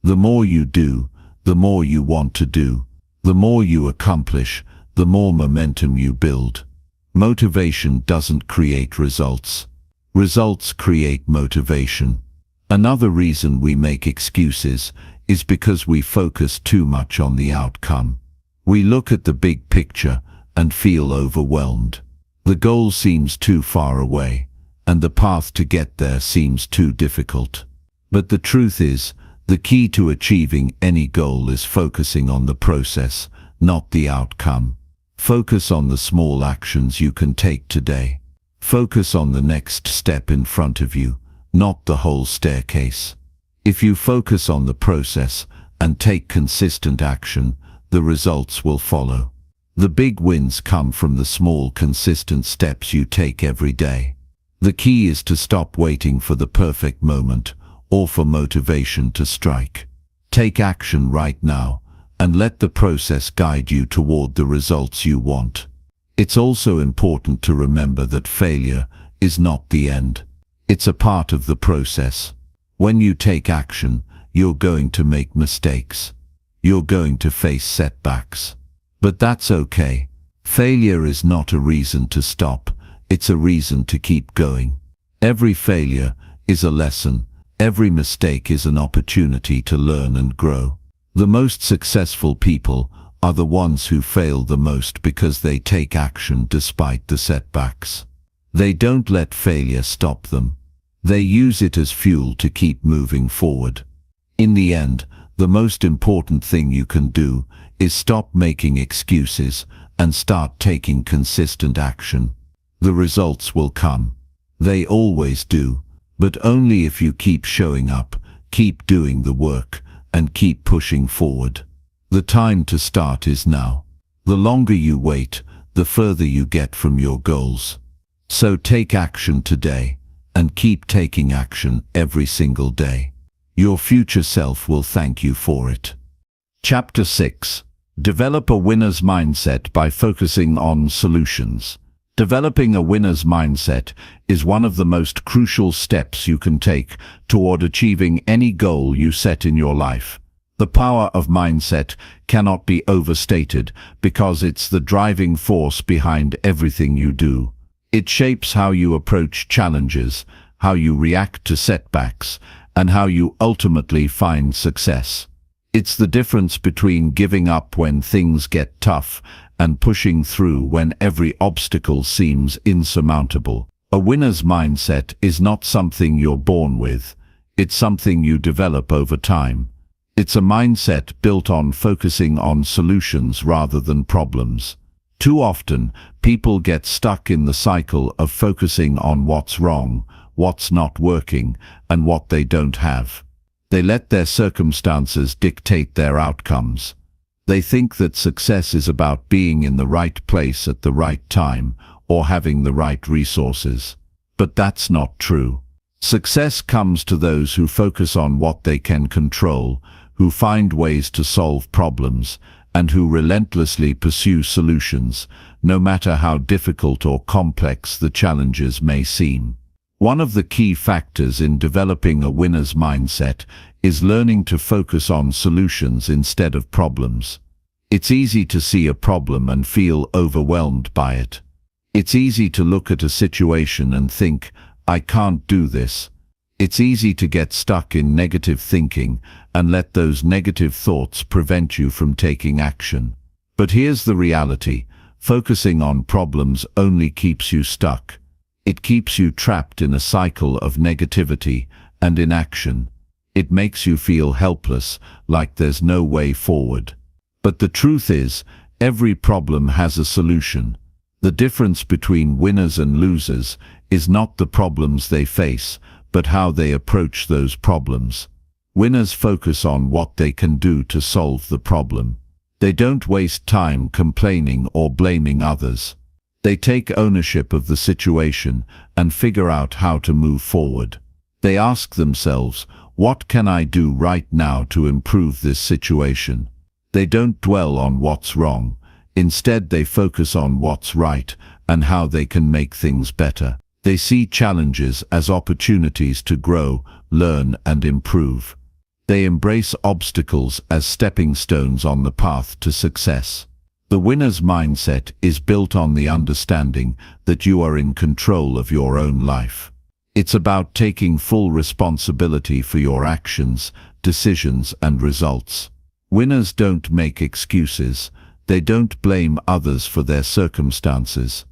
The more you do, the more you want to do. The more you accomplish, the more momentum you build. Motivation doesn't create results. Results create motivation. Another reason we make excuses is because we focus too much on the outcome. We look at the big picture and feel overwhelmed. The goal seems too far away, and the path to get there seems too difficult. But the truth is, the key to achieving any goal is focusing on the process, not the outcome. Focus on the small actions you can take today. Focus on the next step in front of you, not the whole staircase. If you focus on the process and take consistent action, the results will follow. The big wins come from the small, consistent steps you take every day. The key is to stop waiting for the perfect moment or for motivation to strike. Take action right now and let the process guide you toward the results you want. It's also important to remember that failure is not the end. It's a part of the process. When you take action, you're going to make mistakes. You're going to face setbacks. But that's okay. Failure is not a reason to stop. It's a reason to keep going. Every failure is a lesson. Every mistake is an opportunity to learn and grow. The most successful people are the ones who fail the most because they take action despite the setbacks. They don't let failure stop them. They use it as fuel to keep moving forward. In the end, the most important thing you can do is stop making excuses and start taking consistent action. The results will come. They always do, but only if you keep showing up, keep doing the work, and keep pushing forward. The time to start is now. The longer you wait, the further you get from your goals. So take action today, and keep taking action every single day. Your future self will thank you for it. Chapter 6. Develop a winner's mindset by focusing on solutions. Developing a winner's mindset is one of the most crucial steps you can take toward achieving any goal you set in your life. The power of mindset cannot be overstated because it's the driving force behind everything you do. It shapes how you approach challenges, how you react to setbacks, and how you ultimately find success. It's the difference between giving up when things get tough and pushing through when every obstacle seems insurmountable. A winner's mindset is not something you're born with. It's something you develop over time. It's a mindset built on focusing on solutions rather than problems. Too often, people get stuck in the cycle of focusing on what's wrong, what's not working, and what they don't have. They let their circumstances dictate their outcomes. They think that success is about being in the right place at the right time or having the right resources. But that's not true. Success comes to those who focus on what they can control, who find ways to solve problems, and who relentlessly pursue solutions, no matter how difficult or complex the challenges may seem. One of the key factors in developing a winner's mindset is learning to focus on solutions instead of problems. It's easy to see a problem and feel overwhelmed by it. It's easy to look at a situation and think, I can't do this. It's easy to get stuck in negative thinking and let those negative thoughts prevent you from taking action. But here's the reality. Focusing on problems only keeps you stuck. It keeps you trapped in a cycle of negativity and inaction. It makes you feel helpless, like there's no way forward. But the truth is, every problem has a solution. The difference between winners and losers is not the problems they face, but how they approach those problems. Winners focus on what they can do to solve the problem. They don't waste time complaining or blaming others. They take ownership of the situation and figure out how to move forward. They ask themselves, what can I do right now to improve this situation? They don't dwell on what's wrong. Instead, they focus on what's right and how they can make things better. They see challenges as opportunities to grow, learn, and improve. They embrace obstacles as stepping stones on the path to success. The winner's mindset is built on the understanding that you are in control of your own life. It's about taking full responsibility for your actions, decisions, and results. Winners don't make excuses. They don't blame others for their circumstances.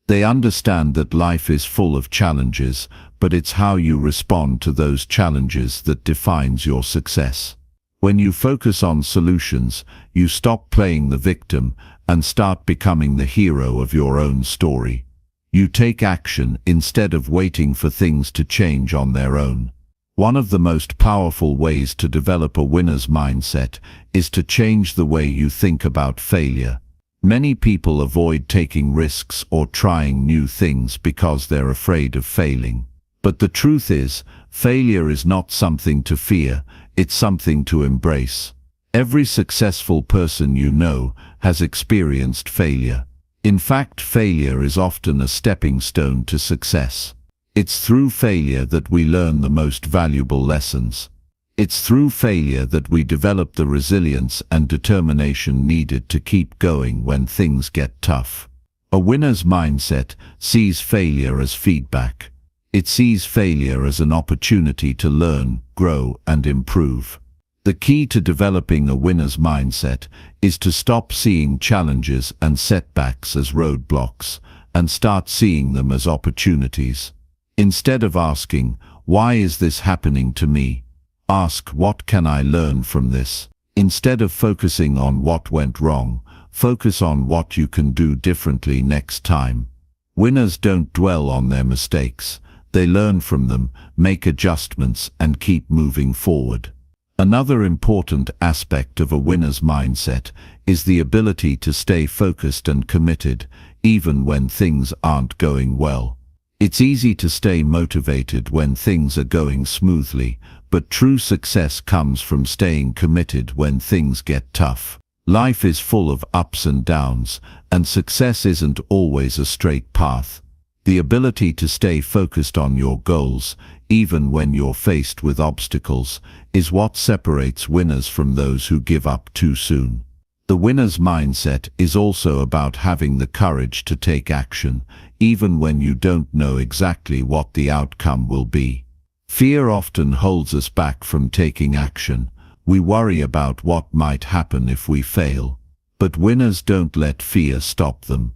They understand that life is full of challenges, but it's how you respond to those challenges that defines your success. When you focus on solutions, you stop playing the victim and start becoming the hero of your own story. You take action instead of waiting for things to change on their own. One of the most powerful ways to develop a winner's mindset is to change the way you think about failure. Many people avoid taking risks or trying new things because they're afraid of failing. But the truth is, failure is not something to fear, it's something to embrace. Every successful person you know has experienced failure. In fact, failure is often a stepping stone to success. It's through failure that we learn the most valuable lessons. It's through failure that we develop the resilience and determination needed to keep going when things get tough. A winner's mindset sees failure as feedback. It sees failure as an opportunity to learn, grow, and improve. The key to developing a winner's mindset is to stop seeing challenges and setbacks as roadblocks and start seeing them as opportunities. Instead of asking, "Why is this happening to me?" ask, "What can I learn from this?" Instead of focusing on what went wrong, focus on what you can do differently next time. Winners don't dwell on their mistakes. They learn from them, make adjustments, and keep moving forward. Another important aspect of a winner's mindset is the ability to stay focused and committed, even when things aren't going well. It's easy to stay motivated when things are going smoothly, but true success comes from staying committed when things get tough. Life is full of ups and downs, and success isn't always a straight path. The ability to stay focused on your goals, even when you're faced with obstacles, is what separates winners from those who give up too soon. The winner's mindset is also about having the courage to take action, even when you don't know exactly what the outcome will be. Fear often holds us back from taking action. We worry about what might happen if we fail. But winners don't let fear stop them.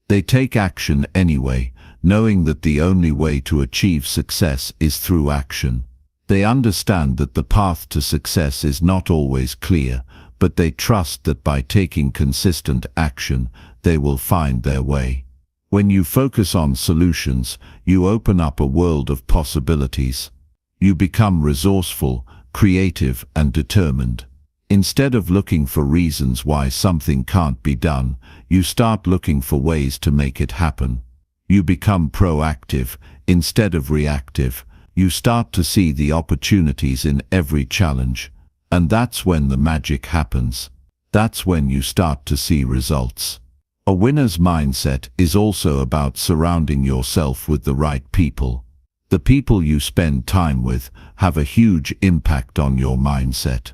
They take action anyway, knowing that the only way to achieve success is through action. They understand that the path to success is not always clear, but they trust that by taking consistent action, they will find their way. When you focus on solutions, you open up a world of possibilities. You become resourceful, creative, and determined. Instead of looking for reasons why something can't be done, you start looking for ways to make it happen. You become proactive instead of reactive. You start to see the opportunities in every challenge. And that's when the magic happens. That's when you start to see results. A winner's mindset is also about surrounding yourself with the right people. The people you spend time with have a huge impact on your mindset.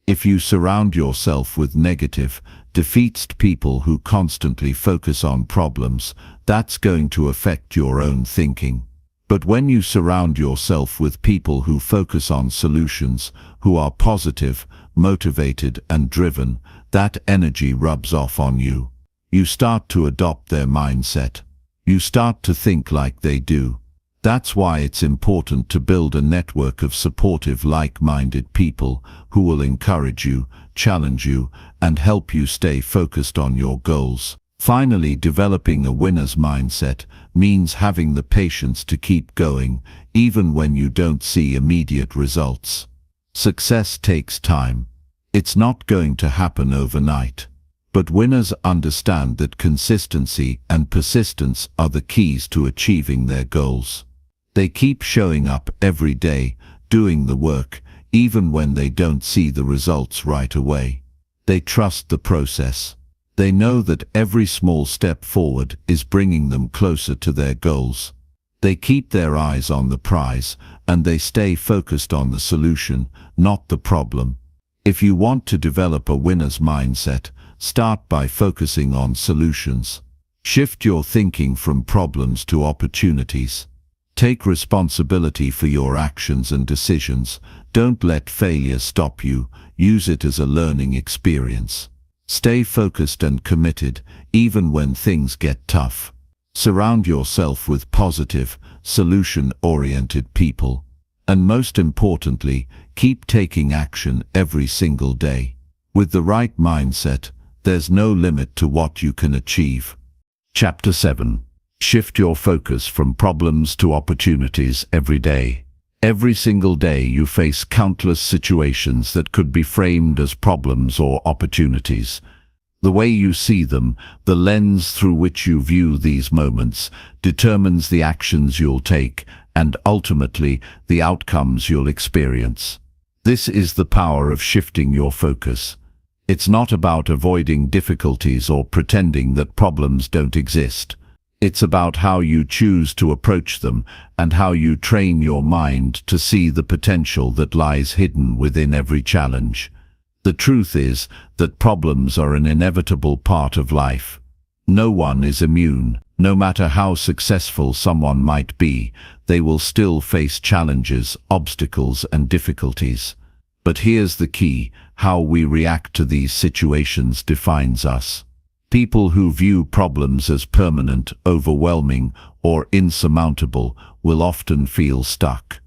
If you surround yourself with negative, defeated people who constantly focus on problems, that's going to affect your own thinking. But when you surround yourself with people who focus on solutions, who are positive, motivated, and driven, that energy rubs off on you. You start to adopt their mindset. You start to think like they do. That's why it's important to build a network of supportive, like-minded people who will encourage you, challenge you, and help you stay focused on your goals. Finally, developing a winner's mindset means having the patience to keep going, even when you don't see immediate results. Success takes time. It's not going to happen overnight. But winners understand that consistency and persistence are the keys to achieving their goals. They keep showing up every day, doing the work, even when they don't see the results right away. They trust the process. They know that every small step forward is bringing them closer to their goals. They keep their eyes on the prize, and they stay focused on the solution, not the problem. If you want to develop a winner's mindset, start by focusing on solutions. Shift your thinking from problems to opportunities. Take responsibility for your actions and decisions. Don't let failure stop you. Use it as a learning experience. Stay focused and committed, even when things get tough. Surround yourself with positive, solution-oriented people. And most importantly, keep taking action every single day. With the right mindset, there's no limit to what you can achieve. Chapter 7. Shift your focus from problems to opportunities every day. Every single day you face countless situations that could be framed as problems or opportunities. The way you see them, the lens through which you view these moments, determines the actions you'll take and ultimately the outcomes you'll experience. This is the power of shifting your focus. It's not about avoiding difficulties or pretending that problems don't exist. It's about how you choose to approach them and how you train your mind to see the potential that lies hidden within every challenge. The truth is that problems are an inevitable part of life. No one is immune. No matter how successful someone might be, they will still face challenges, obstacles, and difficulties. But here's the key: how we react to these situations defines us. People who view problems as permanent, overwhelming, or insurmountable will often feel stuck.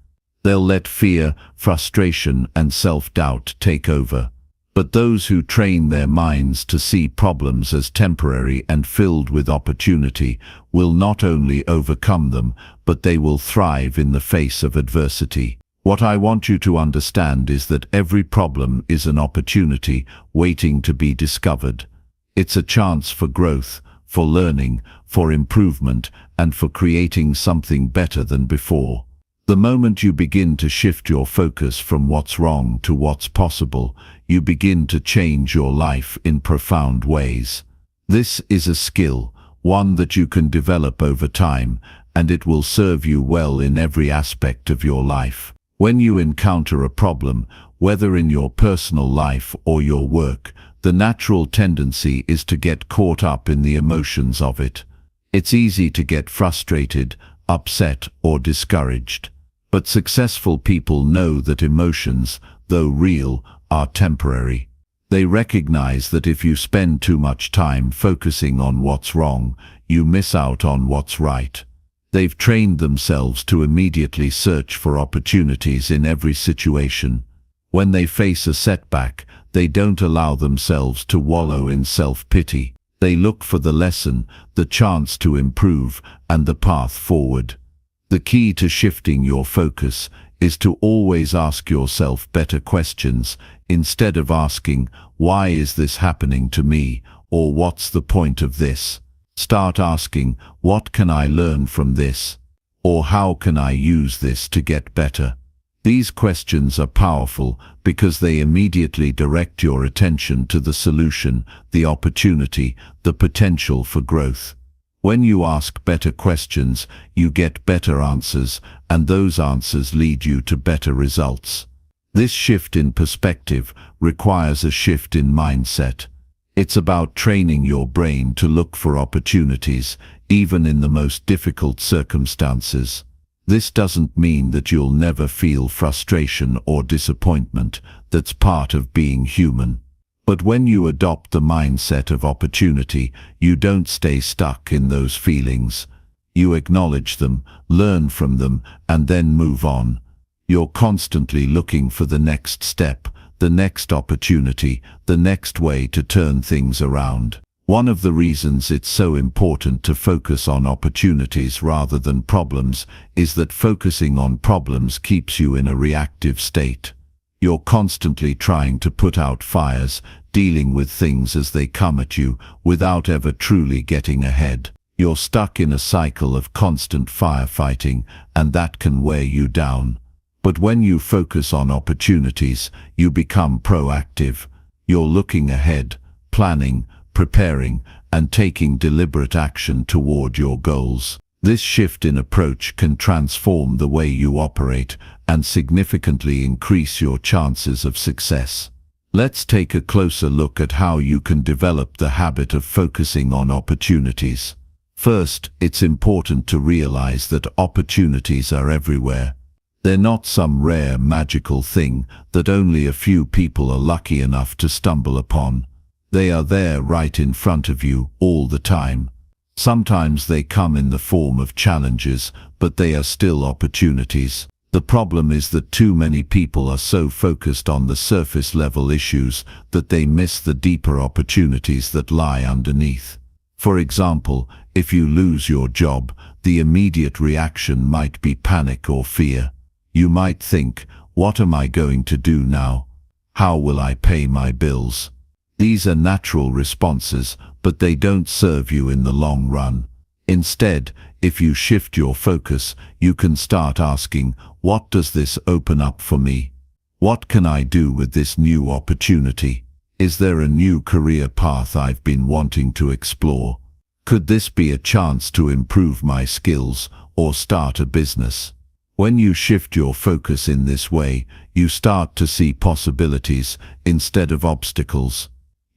They'll let fear, frustration, and self-doubt take over. But those who train their minds to see problems as temporary and filled with opportunity will not only overcome them, but they will thrive in the face of adversity. What I want you to understand is that every problem is an opportunity waiting to be discovered. It's a chance for growth, for learning, for improvement, and for creating something better than before. The moment you begin to shift your focus from what's wrong to what's possible, you begin to change your life in profound ways. This is a skill, one that you can develop over time, and it will serve you well in every aspect of your life. When you encounter a problem, whether in your personal life or your work, the natural tendency is to get caught up in the emotions of it. It's easy to get frustrated, upset, or discouraged. But successful people know that emotions, though real, are temporary. They recognize that if you spend too much time focusing on what's wrong, you miss out on what's right. They've trained themselves to immediately search for opportunities in every situation. When they face a setback, they don't allow themselves to wallow in self-pity. They look for the lesson, the chance to improve, and the path forward. The key to shifting your focus is to always ask yourself better questions, instead of asking, "Why is this happening to me?" or "What's the point of this?" Start asking, "What can I learn from this?" or "How can I use this to get better?" These questions are powerful because they immediately direct your attention to the solution, the opportunity, the potential for growth. When you ask better questions, you get better answers, and those answers lead you to better results. This shift in perspective requires a shift in mindset. It's about training your brain to look for opportunities, even in the most difficult circumstances. This doesn't mean that you'll never feel frustration or disappointment. That's part of being human. But when you adopt the mindset of opportunity, you don't stay stuck in those feelings. You acknowledge them, learn from them, and then move on. You're constantly looking for the next step, the next opportunity, the next way to turn things around. One of the reasons it's so important to focus on opportunities rather than problems is that focusing on problems keeps you in a reactive state. You're constantly trying to put out fires, dealing with things as they come at you, without ever truly getting ahead. You're stuck in a cycle of constant firefighting, and that can wear you down. But when you focus on opportunities, you become proactive. You're looking ahead, planning, preparing, and taking deliberate action toward your goals. This shift in approach can transform the way you operate and significantly increase your chances of success. Let's take a closer look at how you can develop the habit of focusing on opportunities. First, it's important to realize that opportunities are everywhere. They're not some rare magical thing that only a few people are lucky enough to stumble upon. They are there right in front of you all the time. Sometimes they come in the form of challenges, but they are still opportunities. The problem is that too many people are so focused on the surface level issues that they miss the deeper opportunities that lie underneath. For example, if you lose your job, the immediate reaction might be panic or fear. You might think, what am I going to do now? How will I pay my bills? These are natural responses, but they don't serve you in the long run. Instead, if you shift your focus, you can start asking, what does this open up for me? What can I do with this new opportunity? Is there a new career path I've been wanting to explore? Could this be a chance to improve my skills or start a business? When you shift your focus in this way, you start to see possibilities instead of obstacles.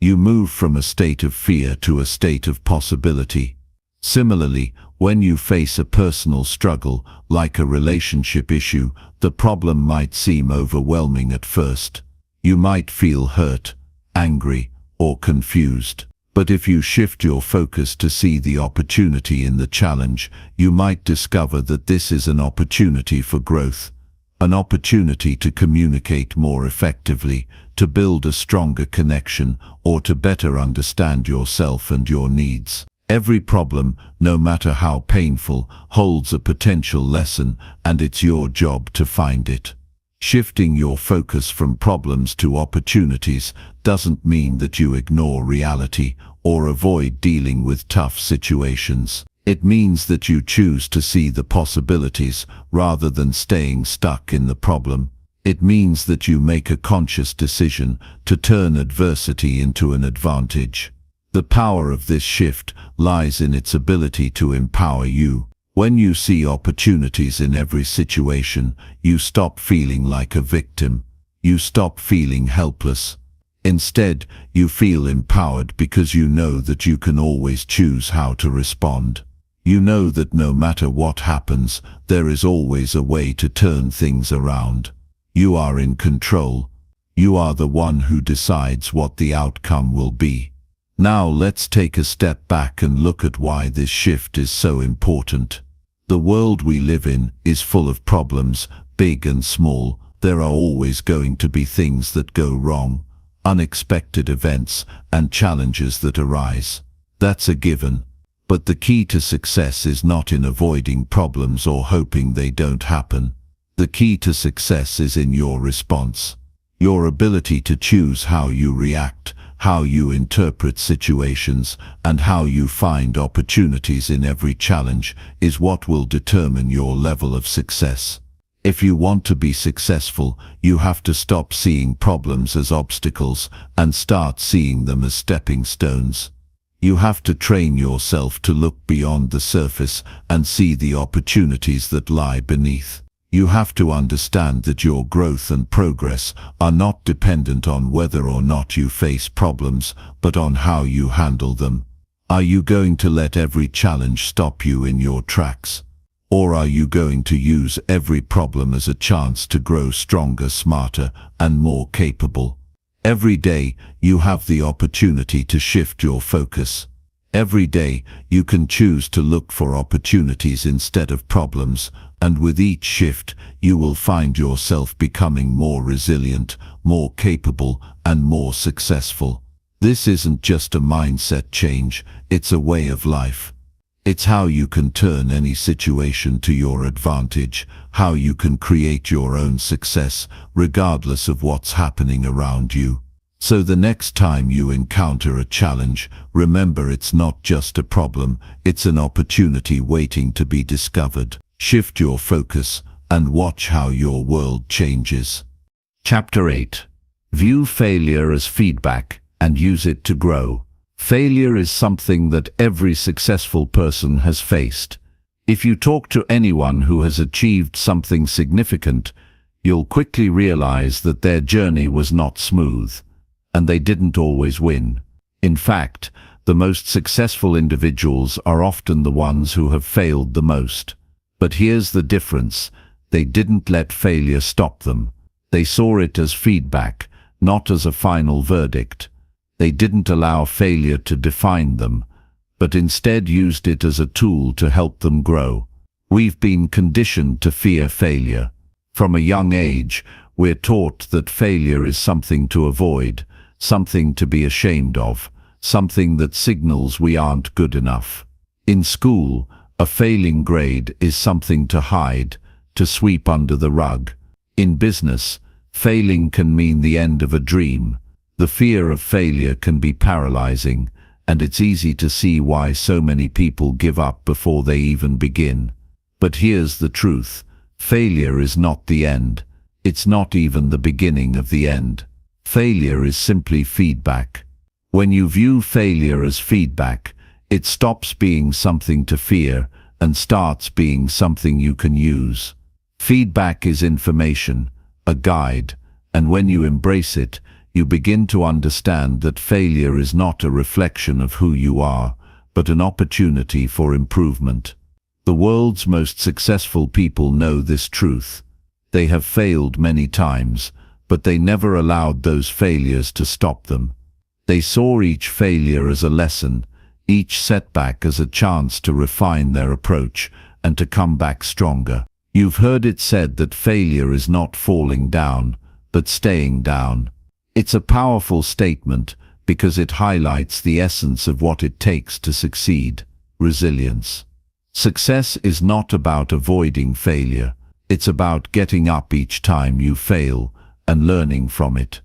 You move from a state of fear to a state of possibility. Similarly, when you face a personal struggle, like a relationship issue, the problem might seem overwhelming at first. You might feel hurt, angry, or confused. But if you shift your focus to see the opportunity in the challenge, you might discover that this is an opportunity for growth, an opportunity to communicate more effectively, to build a stronger connection, or to better understand yourself and your needs. Every problem, no matter how painful, holds a potential lesson, and it's your job to find it. Shifting your focus from problems to opportunities doesn't mean that you ignore reality or avoid dealing with tough situations. It means that you choose to see the possibilities rather than staying stuck in the problem. It means that you make a conscious decision to turn adversity into an advantage. The power of this shift lies in its ability to empower you. When you see opportunities in every situation, you stop feeling like a victim. You stop feeling helpless. Instead, you feel empowered because you know that you can always choose how to respond. You know that no matter what happens, there is always a way to turn things around. You are in control. You are the one who decides what the outcome will be. Now let's take a step back and look at why this shift is so important. The world we live in is full of problems, big and small. There are always going to be things that go wrong, unexpected events, and challenges that arise. That's a given. But the key to success is not in avoiding problems or hoping they don't happen. The key to success is in your response. Your ability to choose how you react, how you interpret situations, and how you find opportunities in every challenge is what will determine your level of success. If you want to be successful, you have to stop seeing problems as obstacles and start seeing them as stepping stones. You have to train yourself to look beyond the surface and see the opportunities that lie beneath. You have to understand that your growth and progress are not dependent on whether or not you face problems, but on how you handle them. Are you going to let every challenge stop you in your tracks? Or are you going to use every problem as a chance to grow stronger, smarter, and more capable? Every day, you have the opportunity to shift your focus. Every day, you can choose to look for opportunities instead of problems, and with each shift, you will find yourself becoming more resilient, more capable, and more successful. This isn't just a mindset change, it's a way of life. It's how you can turn any situation to your advantage, how you can create your own success, regardless of what's happening around you. So the next time you encounter a challenge, remember it's not just a problem, it's an opportunity waiting to be discovered. Shift your focus and watch how your world changes. Chapter 8. View failure as feedback and use it to grow. Failure is something that every successful person has faced. If you talk to anyone who has achieved something significant, you'll quickly realize that their journey was not smooth, and they didn't always win. In fact, the most successful individuals are often the ones who have failed the most. But here's the difference: they didn't let failure stop them. They saw it as feedback, not as a final verdict. They didn't allow failure to define them, but instead used it as a tool to help them grow. We've been conditioned to fear failure. From a young age, we're taught that failure is something to avoid, something to be ashamed of, something that signals we aren't good enough. In school, a failing grade is something to hide, to sweep under the rug. In business, failing can mean the end of a dream. The fear of failure can be paralyzing, and it's easy to see why so many people give up before they even begin. But here's the truth: failure is not the end. It's not even the beginning of the end. Failure is simply feedback. When you view failure as feedback, it stops being something to fear and starts being something you can use. Feedback is information, a guide, and when you embrace it, you begin to understand that failure is not a reflection of who you are, but an opportunity for improvement. The world's most successful people know this truth. They have failed many times, but they never allowed those failures to stop them. They saw each failure as a lesson, each setback as a chance to refine their approach and to come back stronger. You've heard it said that failure is not falling down, but staying down. It's a powerful statement because it highlights the essence of what it takes to succeed: resilience. Success is not about avoiding failure. It's about getting up each time you fail and learning from it.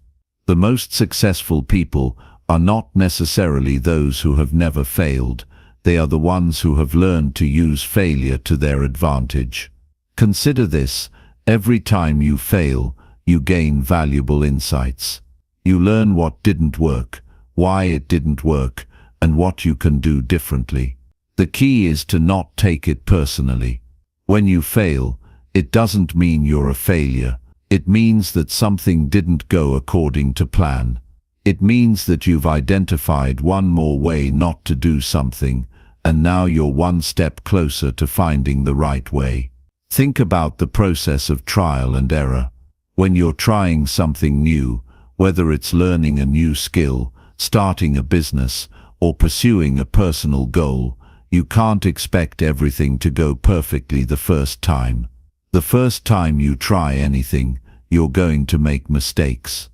The most successful people are not necessarily those who have never failed. They are the ones who have learned to use failure to their advantage. Consider this: every time you fail, you gain valuable insights. You learn what didn't work, why it didn't work, and what you can do differently. The key is to not take it personally. When you fail, it doesn't mean you're a failure. It means that something didn't go according to plan. It means that you've identified one more way not to do something, and now you're one step closer to finding the right way. Think about the process of trial and error. When you're trying something new, whether it's learning a new skill, starting a business, or pursuing a personal goal, you can't expect everything to go perfectly the first time. The first time you try anything, you're going to make mistakes.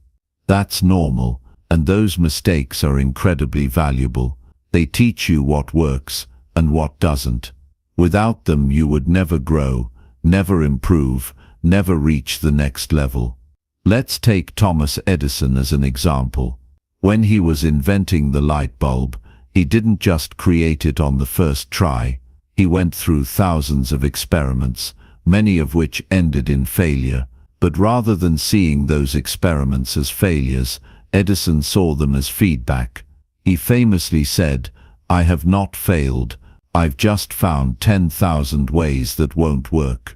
That's normal, and those mistakes are incredibly valuable. They teach you what works and what doesn't. Without them, you would never grow, never improve, never reach the next level. Let's take Thomas Edison as an example. When he was inventing the light bulb, he didn't just create it on the first try. He went through thousands of experiments, many of which ended in failure. But rather than seeing those experiments as failures, Edison saw them as feedback. He famously said, "I have not failed. I've just found 10,000 ways that won't work."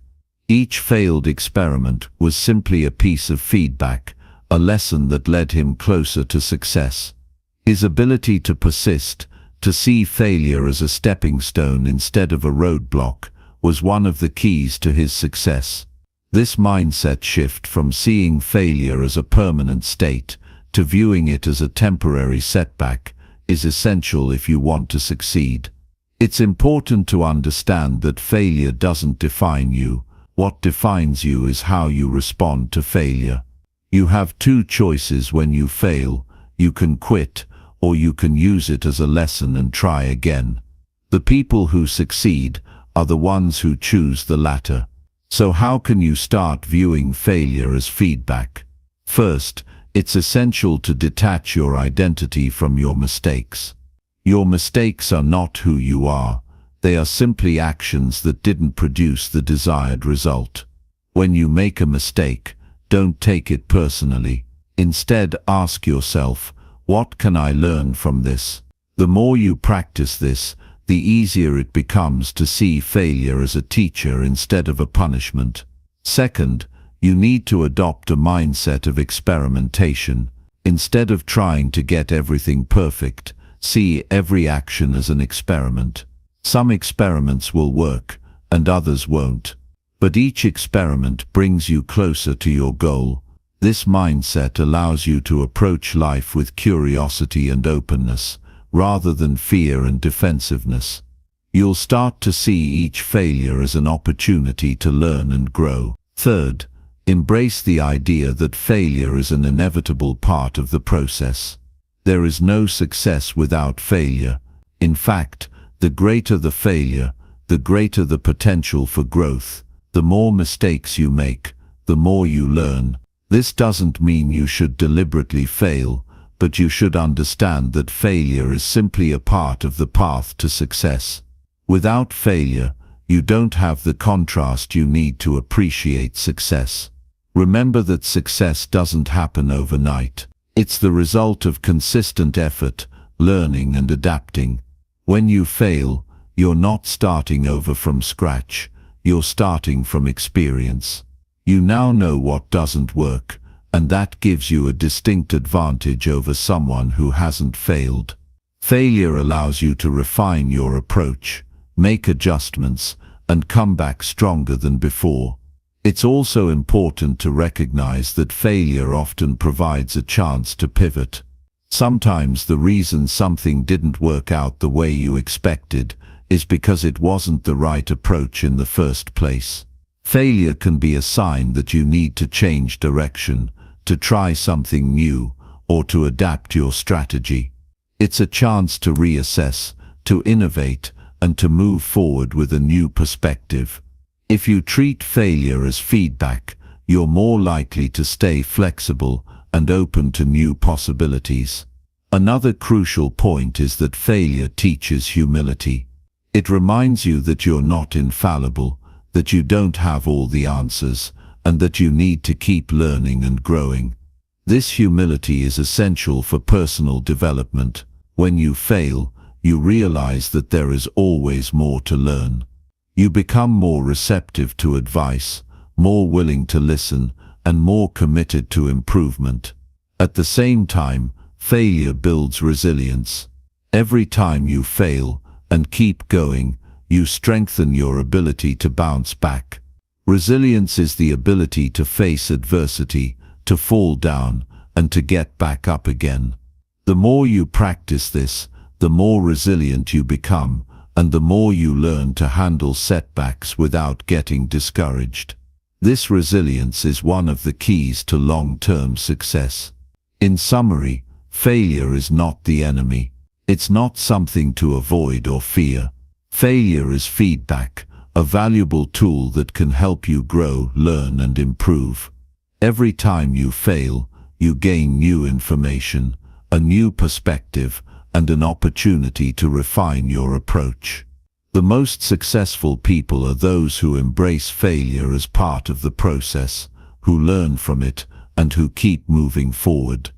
Each failed experiment was simply a piece of feedback, a lesson that led him closer to success. His ability to persist, to see failure as a stepping stone instead of a roadblock, was one of the keys to his success. This mindset shift from seeing failure as a permanent state to viewing it as a temporary setback is essential if you want to succeed. It's important to understand that failure doesn't define you. What defines you is how you respond to failure. You have two choices when you fail. You can quit, or you can use it as a lesson and try again. The people who succeed are the ones who choose the latter. So how can you start viewing failure as feedback? First, it's essential to detach your identity from your mistakes. Your mistakes are not who you are. They are simply actions that didn't produce the desired result. When you make a mistake, don't take it personally. Instead, ask yourself, what can I learn from this? The more you practice this, the easier it becomes to see failure as a teacher instead of a punishment. Second, you need to adopt a mindset of experimentation. Instead of trying to get everything perfect, see every action as an experiment. Some experiments will work, and others won't. But each experiment brings you closer to your goal. This mindset allows you to approach life with curiosity and openness, rather than fear and defensiveness. You'll start to see each failure as an opportunity to learn and grow. Third, embrace the idea that failure is an inevitable part of the process. There is no success without failure. In fact, the greater the failure, the greater the potential for growth. The more mistakes you make, the more you learn. This doesn't mean you should deliberately fail, but you should understand that failure is simply a part of the path to success. Without failure, you don't have the contrast you need to appreciate success. Remember that success doesn't happen overnight. It's the result of consistent effort, learning and adapting. When you fail, you're not starting over from scratch. You're starting from experience. You now know what doesn't work, and that gives you a distinct advantage over someone who hasn't failed. Failure allows you to refine your approach, make adjustments, and come back stronger than before. It's also important to recognize that failure often provides a chance to pivot. Sometimes the reason something didn't work out the way you expected is because it wasn't the right approach in the first place. Failure can be a sign that you need to change direction, to try something new, or to adapt your strategy. It's a chance to reassess, to innovate, and to move forward with a new perspective. If you treat failure as feedback, you're more likely to stay flexible and open to new possibilities. Another crucial point is that failure teaches humility. It reminds you that you're not infallible, that you don't have all the answers, and that you need to keep learning and growing. This humility is essential for personal development. When you fail, you realize that there is always more to learn. You become more receptive to advice, more willing to listen, and more committed to improvement. At the same time, failure builds resilience. Every time you fail, and keep going, you strengthen your ability to bounce back. Resilience is the ability to face adversity, to fall down, and to get back up again. The more you practice this, the more resilient you become, and the more you learn to handle setbacks without getting discouraged. This resilience is one of the keys to long-term success. In summary, failure is not the enemy. It's not something to avoid or fear. Failure is feedback, a valuable tool that can help you grow, learn, and improve. Every time you fail, you gain new information, a new perspective, and an opportunity to refine your approach. The most successful people are those who embrace failure as part of the process, who learn from it, and who keep moving forward.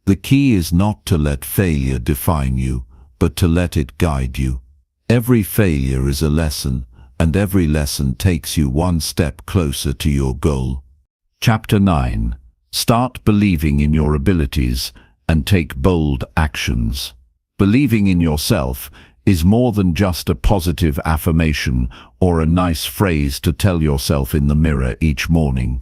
The key is not to let failure define you, but to let it guide you. Every failure is a lesson, and every lesson takes you one step closer to your goal. Chapter 9. Start believing in your abilities and take bold actions. Believing in yourself is more than just a positive affirmation or a nice phrase to tell yourself in the mirror each morning.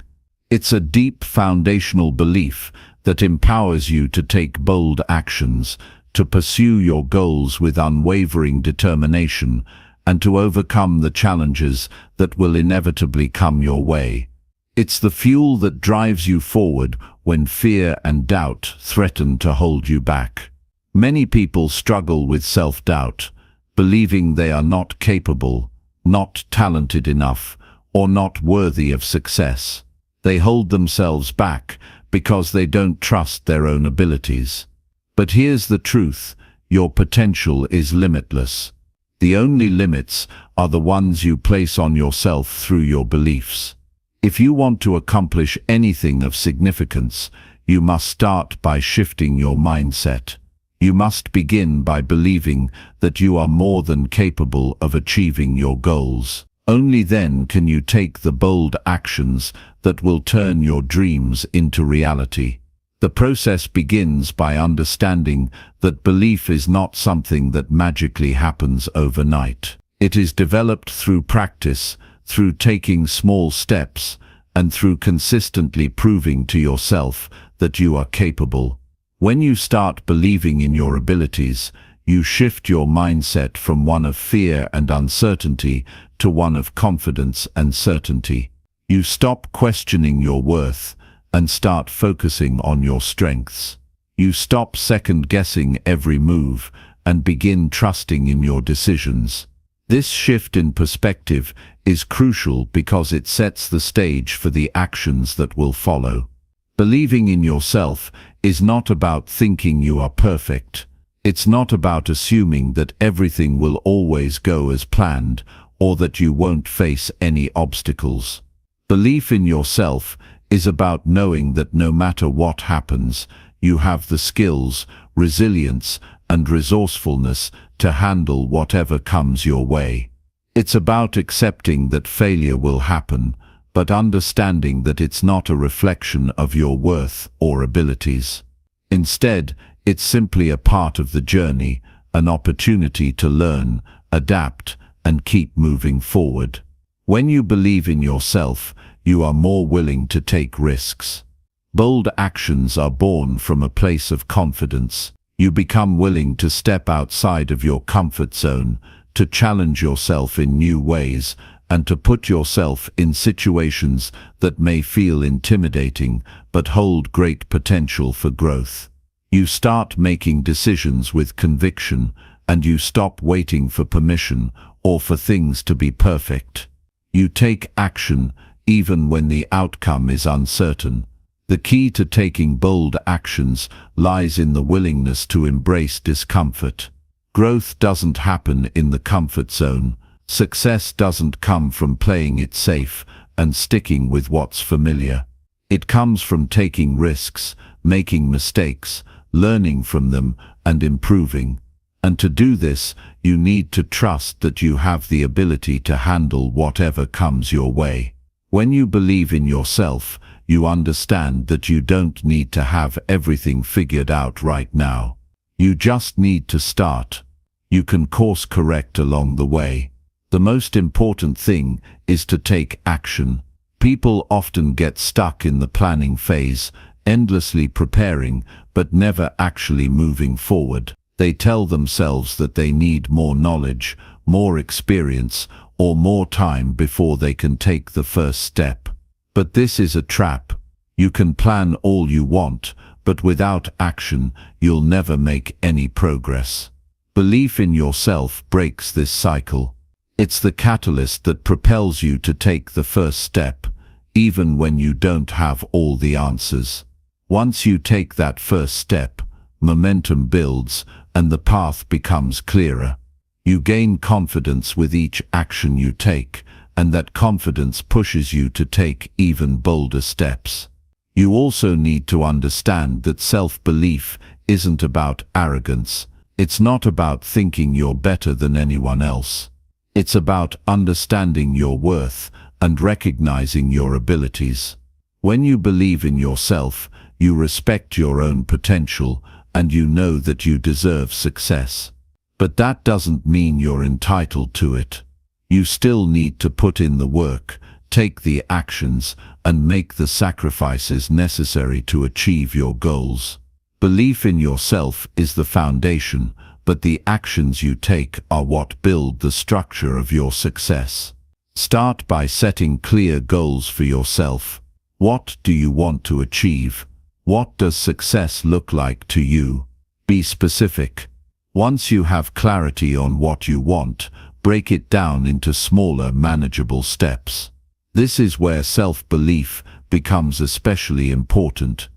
It's a deep foundational belief that empowers you to take bold actions, to pursue your goals with unwavering determination, and to overcome the challenges that will inevitably come your way. It's the fuel that drives you forward when fear and doubt threaten to hold you back. Many people struggle with self-doubt. believing they are not capable, not talented enough, or not worthy of success. They hold themselves back because they don't trust their own abilities. But here's the truth: your potential is limitless. The only limits are the ones you place on yourself through your beliefs. If you want to accomplish anything of significance, you must start by shifting your mindset. You must begin by believing that you are more than capable of achieving your goals. Only then can you take the bold actions that will turn your dreams into reality. The process begins by understanding that belief is not something that magically happens overnight. It is developed through practice, through taking small steps, and through consistently proving to yourself that you are capable. When you start believing in your abilities, you shift your mindset from one of fear and uncertainty to one of confidence and certainty. You stop questioning your worth and start focusing on your strengths. You stop second-guessing every move and begin trusting in your decisions. This shift in perspective is crucial because it sets the stage for the actions that will follow. Believing in yourself is not about thinking you are perfect. It's not about assuming that everything will always go as planned or that you won't face any obstacles. Belief in yourself is about knowing that no matter what happens, you have the skills, resilience, and resourcefulness to handle whatever comes your way. It's about accepting that failure will happen, but understanding that it's not a reflection of your worth or abilities. Instead, it's simply a part of the journey, an opportunity to learn, adapt, and keep moving forward. When you believe in yourself, you are more willing to take risks. Bold actions are born from a place of confidence. You become willing to step outside of your comfort zone, to challenge yourself in new ways, and to put yourself in situations that may feel intimidating but hold great potential for growth. You start making decisions with conviction, and you stop waiting for permission or for things to be perfect. You take action even when the outcome is uncertain. The key to taking bold actions lies in the willingness to embrace discomfort. Growth doesn't happen in the comfort zone. Success doesn't come from playing it safe and sticking with what's familiar. It comes from taking risks, making mistakes, learning from them, and improving. And to do this, you need to trust that you have the ability to handle whatever comes your way. When you believe in yourself, you understand that you don't need to have everything figured out right now. You just need to start. You can course correct along the way. The most important thing is to take action. People often get stuck in the planning phase, endlessly preparing, but never actually moving forward. They tell themselves that they need more knowledge, more experience, or more time before they can take the first step. But this is a trap. You can plan all you want, but without action, you'll never make any progress. Belief in yourself breaks this cycle. It's the catalyst that propels you to take the first step, even when you don't have all the answers. Once you take that first step, momentum builds and the path becomes clearer. You gain confidence with each action you take, and that confidence pushes you to take even bolder steps. You also need to understand that self-belief isn't about arrogance. It's not about thinking you're better than anyone else. It's about understanding your worth and recognizing your abilities. When you believe in yourself, you respect your own potential and you know that you deserve success. But that doesn't mean you're entitled to it. You still need to put in the work, take the actions, and make the sacrifices necessary to achieve your goals. Belief in yourself is the foundation, but the actions you take are what build the structure of your success. Start by setting clear goals for yourself. What do you want to achieve? What does success look like to you? Be specific. Once you have clarity on what you want, break it down into smaller, manageable steps. This is where self-belief becomes especially important.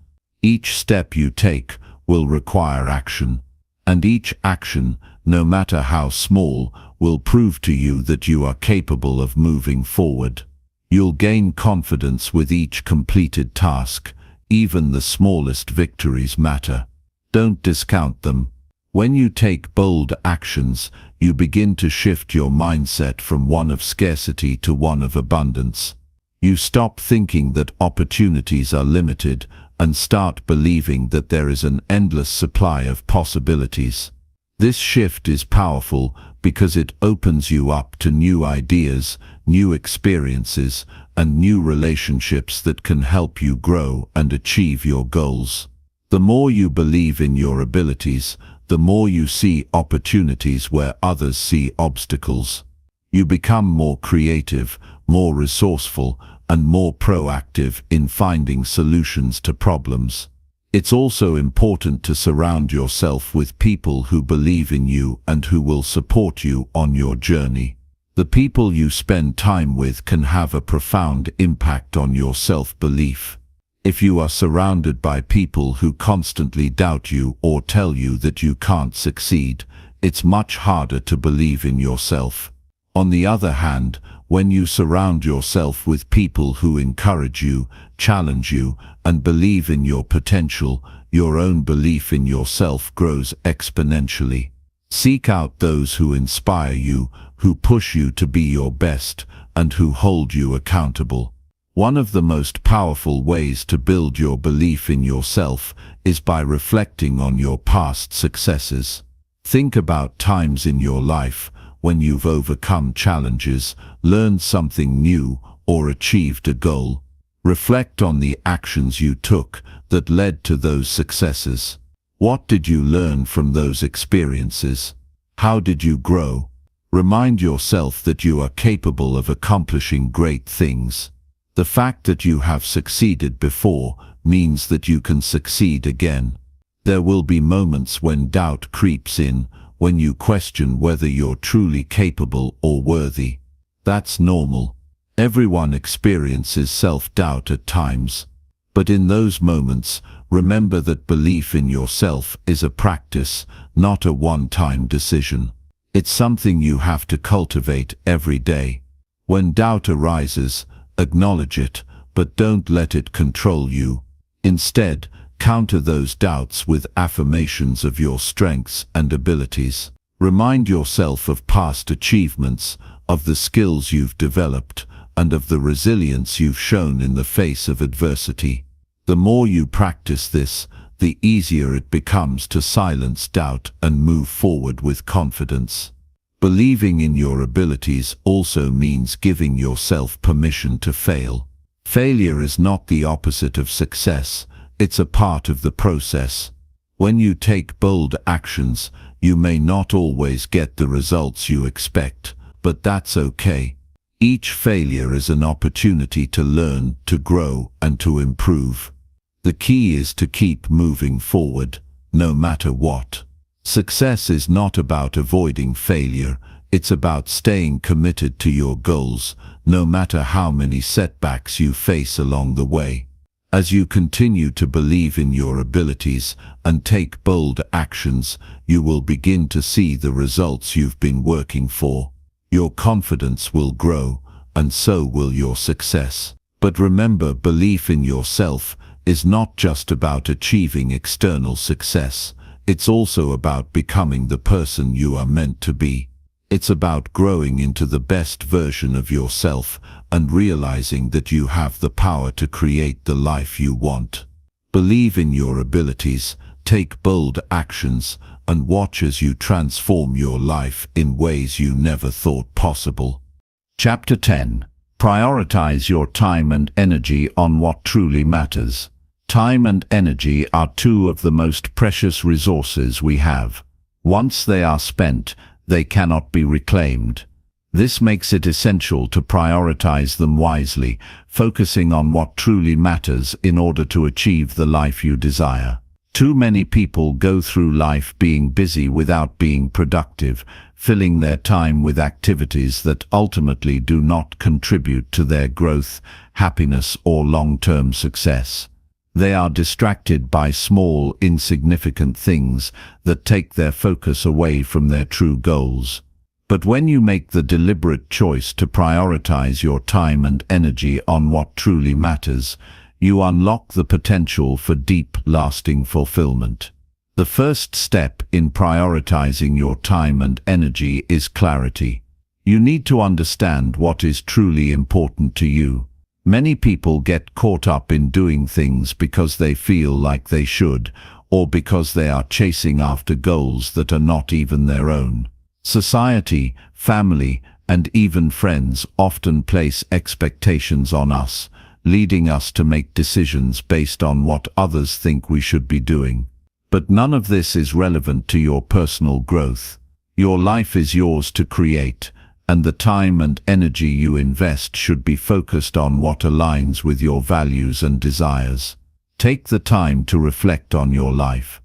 Each step you take will require action, and each action, no matter how small, will prove to you that you are capable of moving forward. You'll gain confidence with each completed task. Even the smallest victories matter. Don't discount them. When you take bold actions, you begin to shift your mindset from one of scarcity to one of abundance. You stop thinking that opportunities are limited and start believing that there is an endless supply of possibilities. This shift is powerful because it opens you up to new ideas, new experiences, and new relationships that can help you grow and achieve your goals. The more you believe in your abilities, the more you see opportunities where others see obstacles. You become more creative, more resourceful, and more proactive in finding solutions to problems. It's also important to surround yourself with people who believe in you and who will support you on your journey. The people you spend time with can have a profound impact on your self-belief. If you are surrounded by people who constantly doubt you or tell you that you can't succeed, it's much harder to believe in yourself. On the other hand, when you surround yourself with people who encourage you, challenge you, and believe in your potential, your own belief in yourself grows exponentially. Seek out those who inspire you, who push you to be your best, and who hold you accountable. One of the most powerful ways to build your belief in yourself is by reflecting on your past successes. Think about times in your life when you've overcome challenges, learned something new, or achieved a goal. Reflect on the actions you took that led to those successes. What did you learn from those experiences? How did you grow? Remind yourself that you are capable of accomplishing great things. The fact that you have succeeded before means that you can succeed again. There will be moments when doubt creeps in, when you question whether you're truly capable or worthy. That's normal. Everyone experiences self-doubt at times. But in those moments, remember that belief in yourself is a practice, not a one-time decision. It's something you have to cultivate every day. When doubt arises, acknowledge it, but don't let it control you. Instead, counter those doubts with affirmations of your strengths and abilities. Remind yourself of past achievements, of the skills you've developed, and of the resilience you've shown in the face of adversity. The more you practice this, the easier it becomes to silence doubt and move forward with confidence. Believing in your abilities also means giving yourself permission to fail. Failure is not the opposite of success, it's a part of the process. When you take bold actions, you may not always get the results you expect, but that's okay. Each failure is an opportunity to learn, to grow, and to improve. The key is to keep moving forward, no matter what. Success is not about avoiding failure, it's about staying committed to your goals, no matter how many setbacks you face along the way. As you continue to believe in your abilities and take bold actions, you will begin to see the results you've been working for. Your confidence will grow, and so will your success. But remember, belief in yourself is not just about achieving external success. It's also about becoming the person you are meant to be. It's about growing into the best version of yourself and realizing that you have the power to create the life you want. Believe in your abilities, take bold actions, and watch as you transform your life in ways you never thought possible. Chapter 10. Prioritize your time and energy on what truly matters. Time and energy are two of the most precious resources we have. Once they are spent, they cannot be reclaimed. This makes it essential to prioritize them wisely, focusing on what truly matters in order to achieve the life you desire. Too many people go through life being busy without being productive, filling their time with activities that ultimately do not contribute to their growth, happiness, or long-term success. They are distracted by small, insignificant things that take their focus away from their true goals. But when you make the deliberate choice to prioritize your time and energy on what truly matters, you unlock the potential for deep, lasting fulfillment. The first step in prioritizing your time and energy is clarity. You need to understand what is truly important to you. Many people get caught up in doing things because they feel like they should, or because they are chasing after goals that are not even their own. Society, family, and even friends often place expectations on us, leading us to make decisions based on what others think we should be doing. But none of this is relevant to your personal growth. Your life is yours to create, and the time and energy you invest should be focused on what aligns with your values and desires. Take the time to reflect on your life.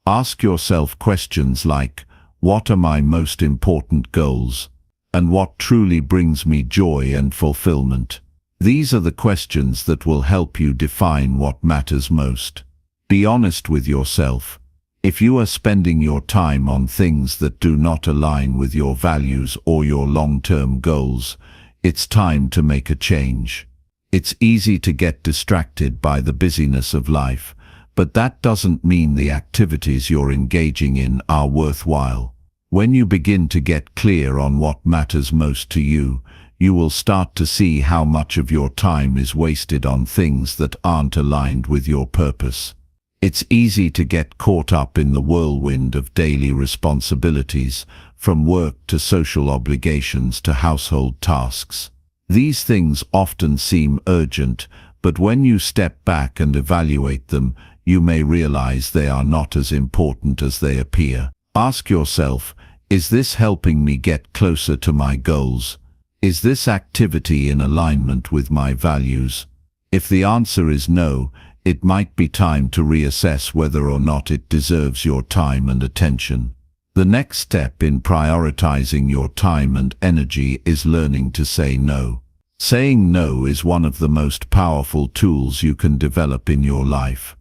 Ask yourself questions like, what are my most important goals? And what truly brings me joy and fulfillment? These are the questions that will help you define what matters most. Be honest with yourself. If you are spending your time on things that do not align with your values or your long-term goals, it's time to make a change. It's easy to get distracted by the busyness of life, but that doesn't mean the activities you're engaging in are worthwhile. When you begin to get clear on what matters most to you, you will start to see how much of your time is wasted on things that aren't aligned with your purpose. It's easy to get caught up in the whirlwind of daily responsibilities, from work to social obligations to household tasks. These things often seem urgent, but when you step back and evaluate them, you may realize they are not as important as they appear. Ask yourself, is this helping me get closer to my goals? Is this activity in alignment with my values? If the answer is no, it might be time to reassess whether or not it deserves your time and attention. The next step in prioritizing your time and energy is learning to say no. Saying no is one of the most powerful tools you can develop in your life.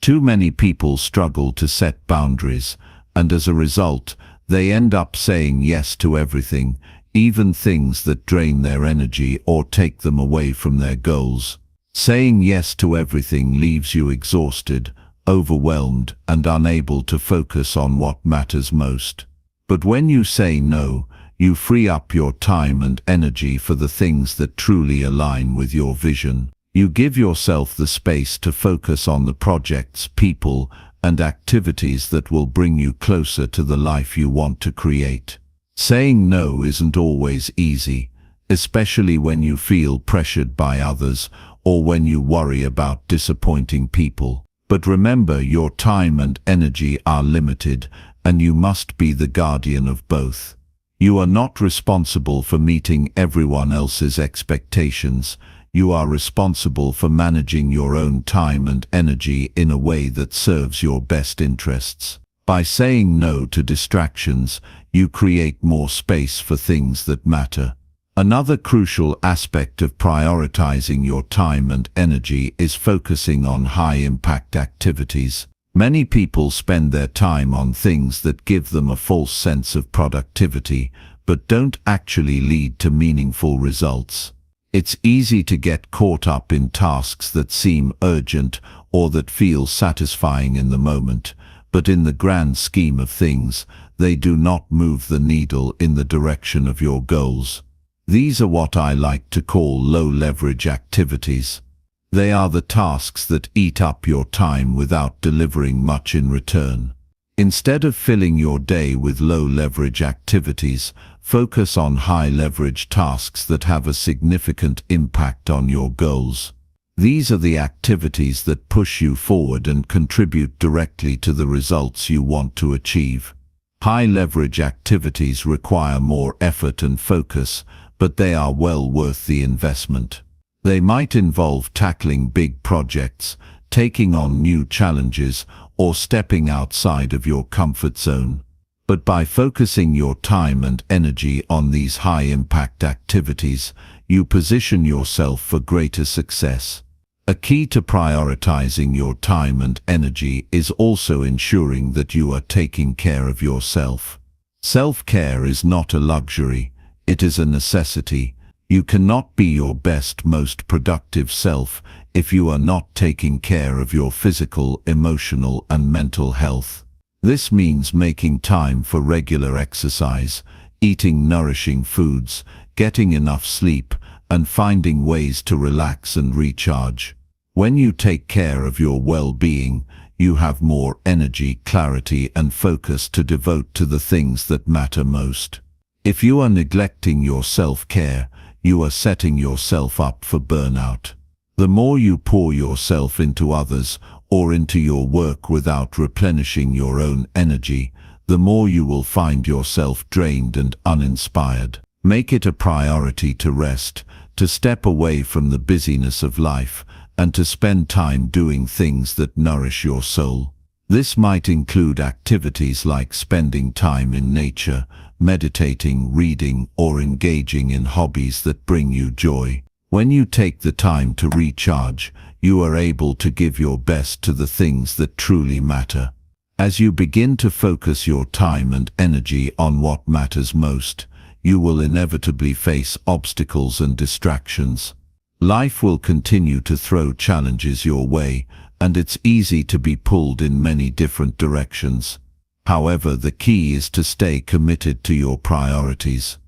Too many people struggle to set boundaries, and as a result, they end up saying yes to everything, even things that drain their energy or take them away from their goals. Saying yes to everything leaves you exhausted, overwhelmed, and unable to focus on what matters most. But when you say no, you free up your time and energy for the things that truly align with your vision. You give yourself the space to focus on the projects, people, and activities that will bring you closer to the life you want to create. Saying no isn't always easy, especially when you feel pressured by others or when you worry about disappointing people. But remember, your time and energy are limited, and you must be the guardian of both. You are not responsible for meeting everyone else's expectations. You are responsible for managing your own time and energy in a way that serves your best interests. By saying no to distractions, you create more space for things that matter. Another crucial aspect of prioritizing your time and energy is focusing on high-impact activities. Many people spend their time on things that give them a false sense of productivity, but don't actually lead to meaningful results. It's easy to get caught up in tasks that seem urgent or that feel satisfying in the moment, but in the grand scheme of things, they do not move the needle in the direction of your goals. These are what I like to call low-leverage activities. They are the tasks that eat up your time without delivering much in return. Instead of filling your day with low-leverage activities, focus on high-leverage tasks that have a significant impact on your goals. These are the activities that push you forward and contribute directly to the results you want to achieve. High-leverage activities require more effort and focus, but they are well worth the investment. They might involve tackling big projects, taking on new challenges, or stepping outside of your comfort zone. But by focusing your time and energy on these high-impact activities, you position yourself for greater success. A key to prioritizing your time and energy is also ensuring that you are taking care of yourself. Self-care is not a luxury, it is a necessity. You cannot be your best, most productive self if you are not taking care of your physical, emotional, and mental health. This means making time for regular exercise, eating nourishing foods, getting enough sleep, and finding ways to relax and recharge. When you take care of your well-being, you have more energy, clarity, and focus to devote to the things that matter most. If you are neglecting your self-care, you are setting yourself up for burnout. The more you pour yourself into others or into your work without replenishing your own energy, the more you will find yourself drained and uninspired. Make it a priority to rest, to step away from the busyness of life, and to spend time doing things that nourish your soul. This might include activities like spending time in nature, meditating, reading, or engaging in hobbies that bring you joy. When you take the time to recharge, you are able to give your best to the things that truly matter. As you begin to focus your time and energy on what matters most, you will inevitably face obstacles and distractions. Life will continue to throw challenges your way, and it's easy to be pulled in many different directions. However, the key is to stay committed to your priorities.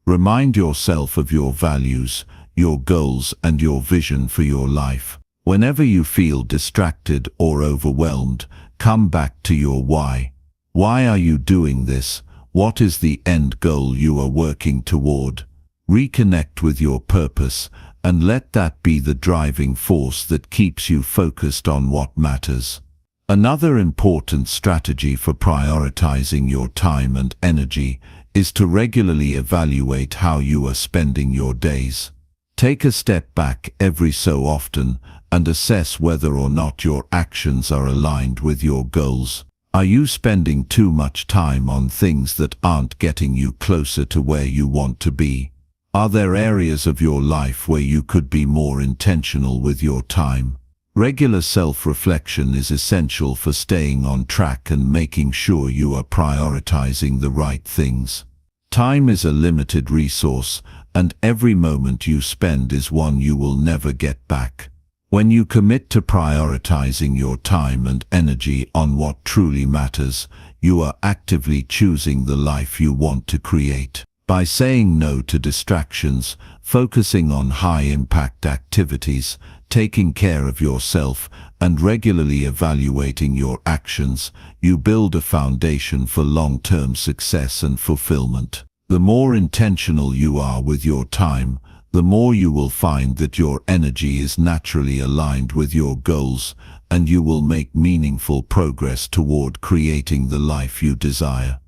Remind yourself of your values, your goals, and your vision for your life. Whenever you feel distracted or overwhelmed, come back to your why. Why are you doing this? What is the end goal you are working toward? Reconnect with your purpose, and let that be the driving force that keeps you focused on what matters. Another important strategy for prioritizing your time and energy is to regularly evaluate how you are spending your days. Take a step back every so often and assess whether or not your actions are aligned with your goals. Are you spending too much time on things that aren't getting you closer to where you want to be? Are there areas of your life where you could be more intentional with your time? Regular self-reflection is essential for staying on track and making sure you are prioritizing the right things. Time is a limited resource, and every moment you spend is one you will never get back. When you commit to prioritizing your time and energy on what truly matters, you are actively choosing the life you want to create. By saying no to distractions, focusing on high-impact activities, taking care of yourself, and regularly evaluating your actions, you build a foundation for long-term success and fulfillment. The more intentional you are with your time, the more you will find that your energy is naturally aligned with your goals, and you will make meaningful progress toward creating the life you desire.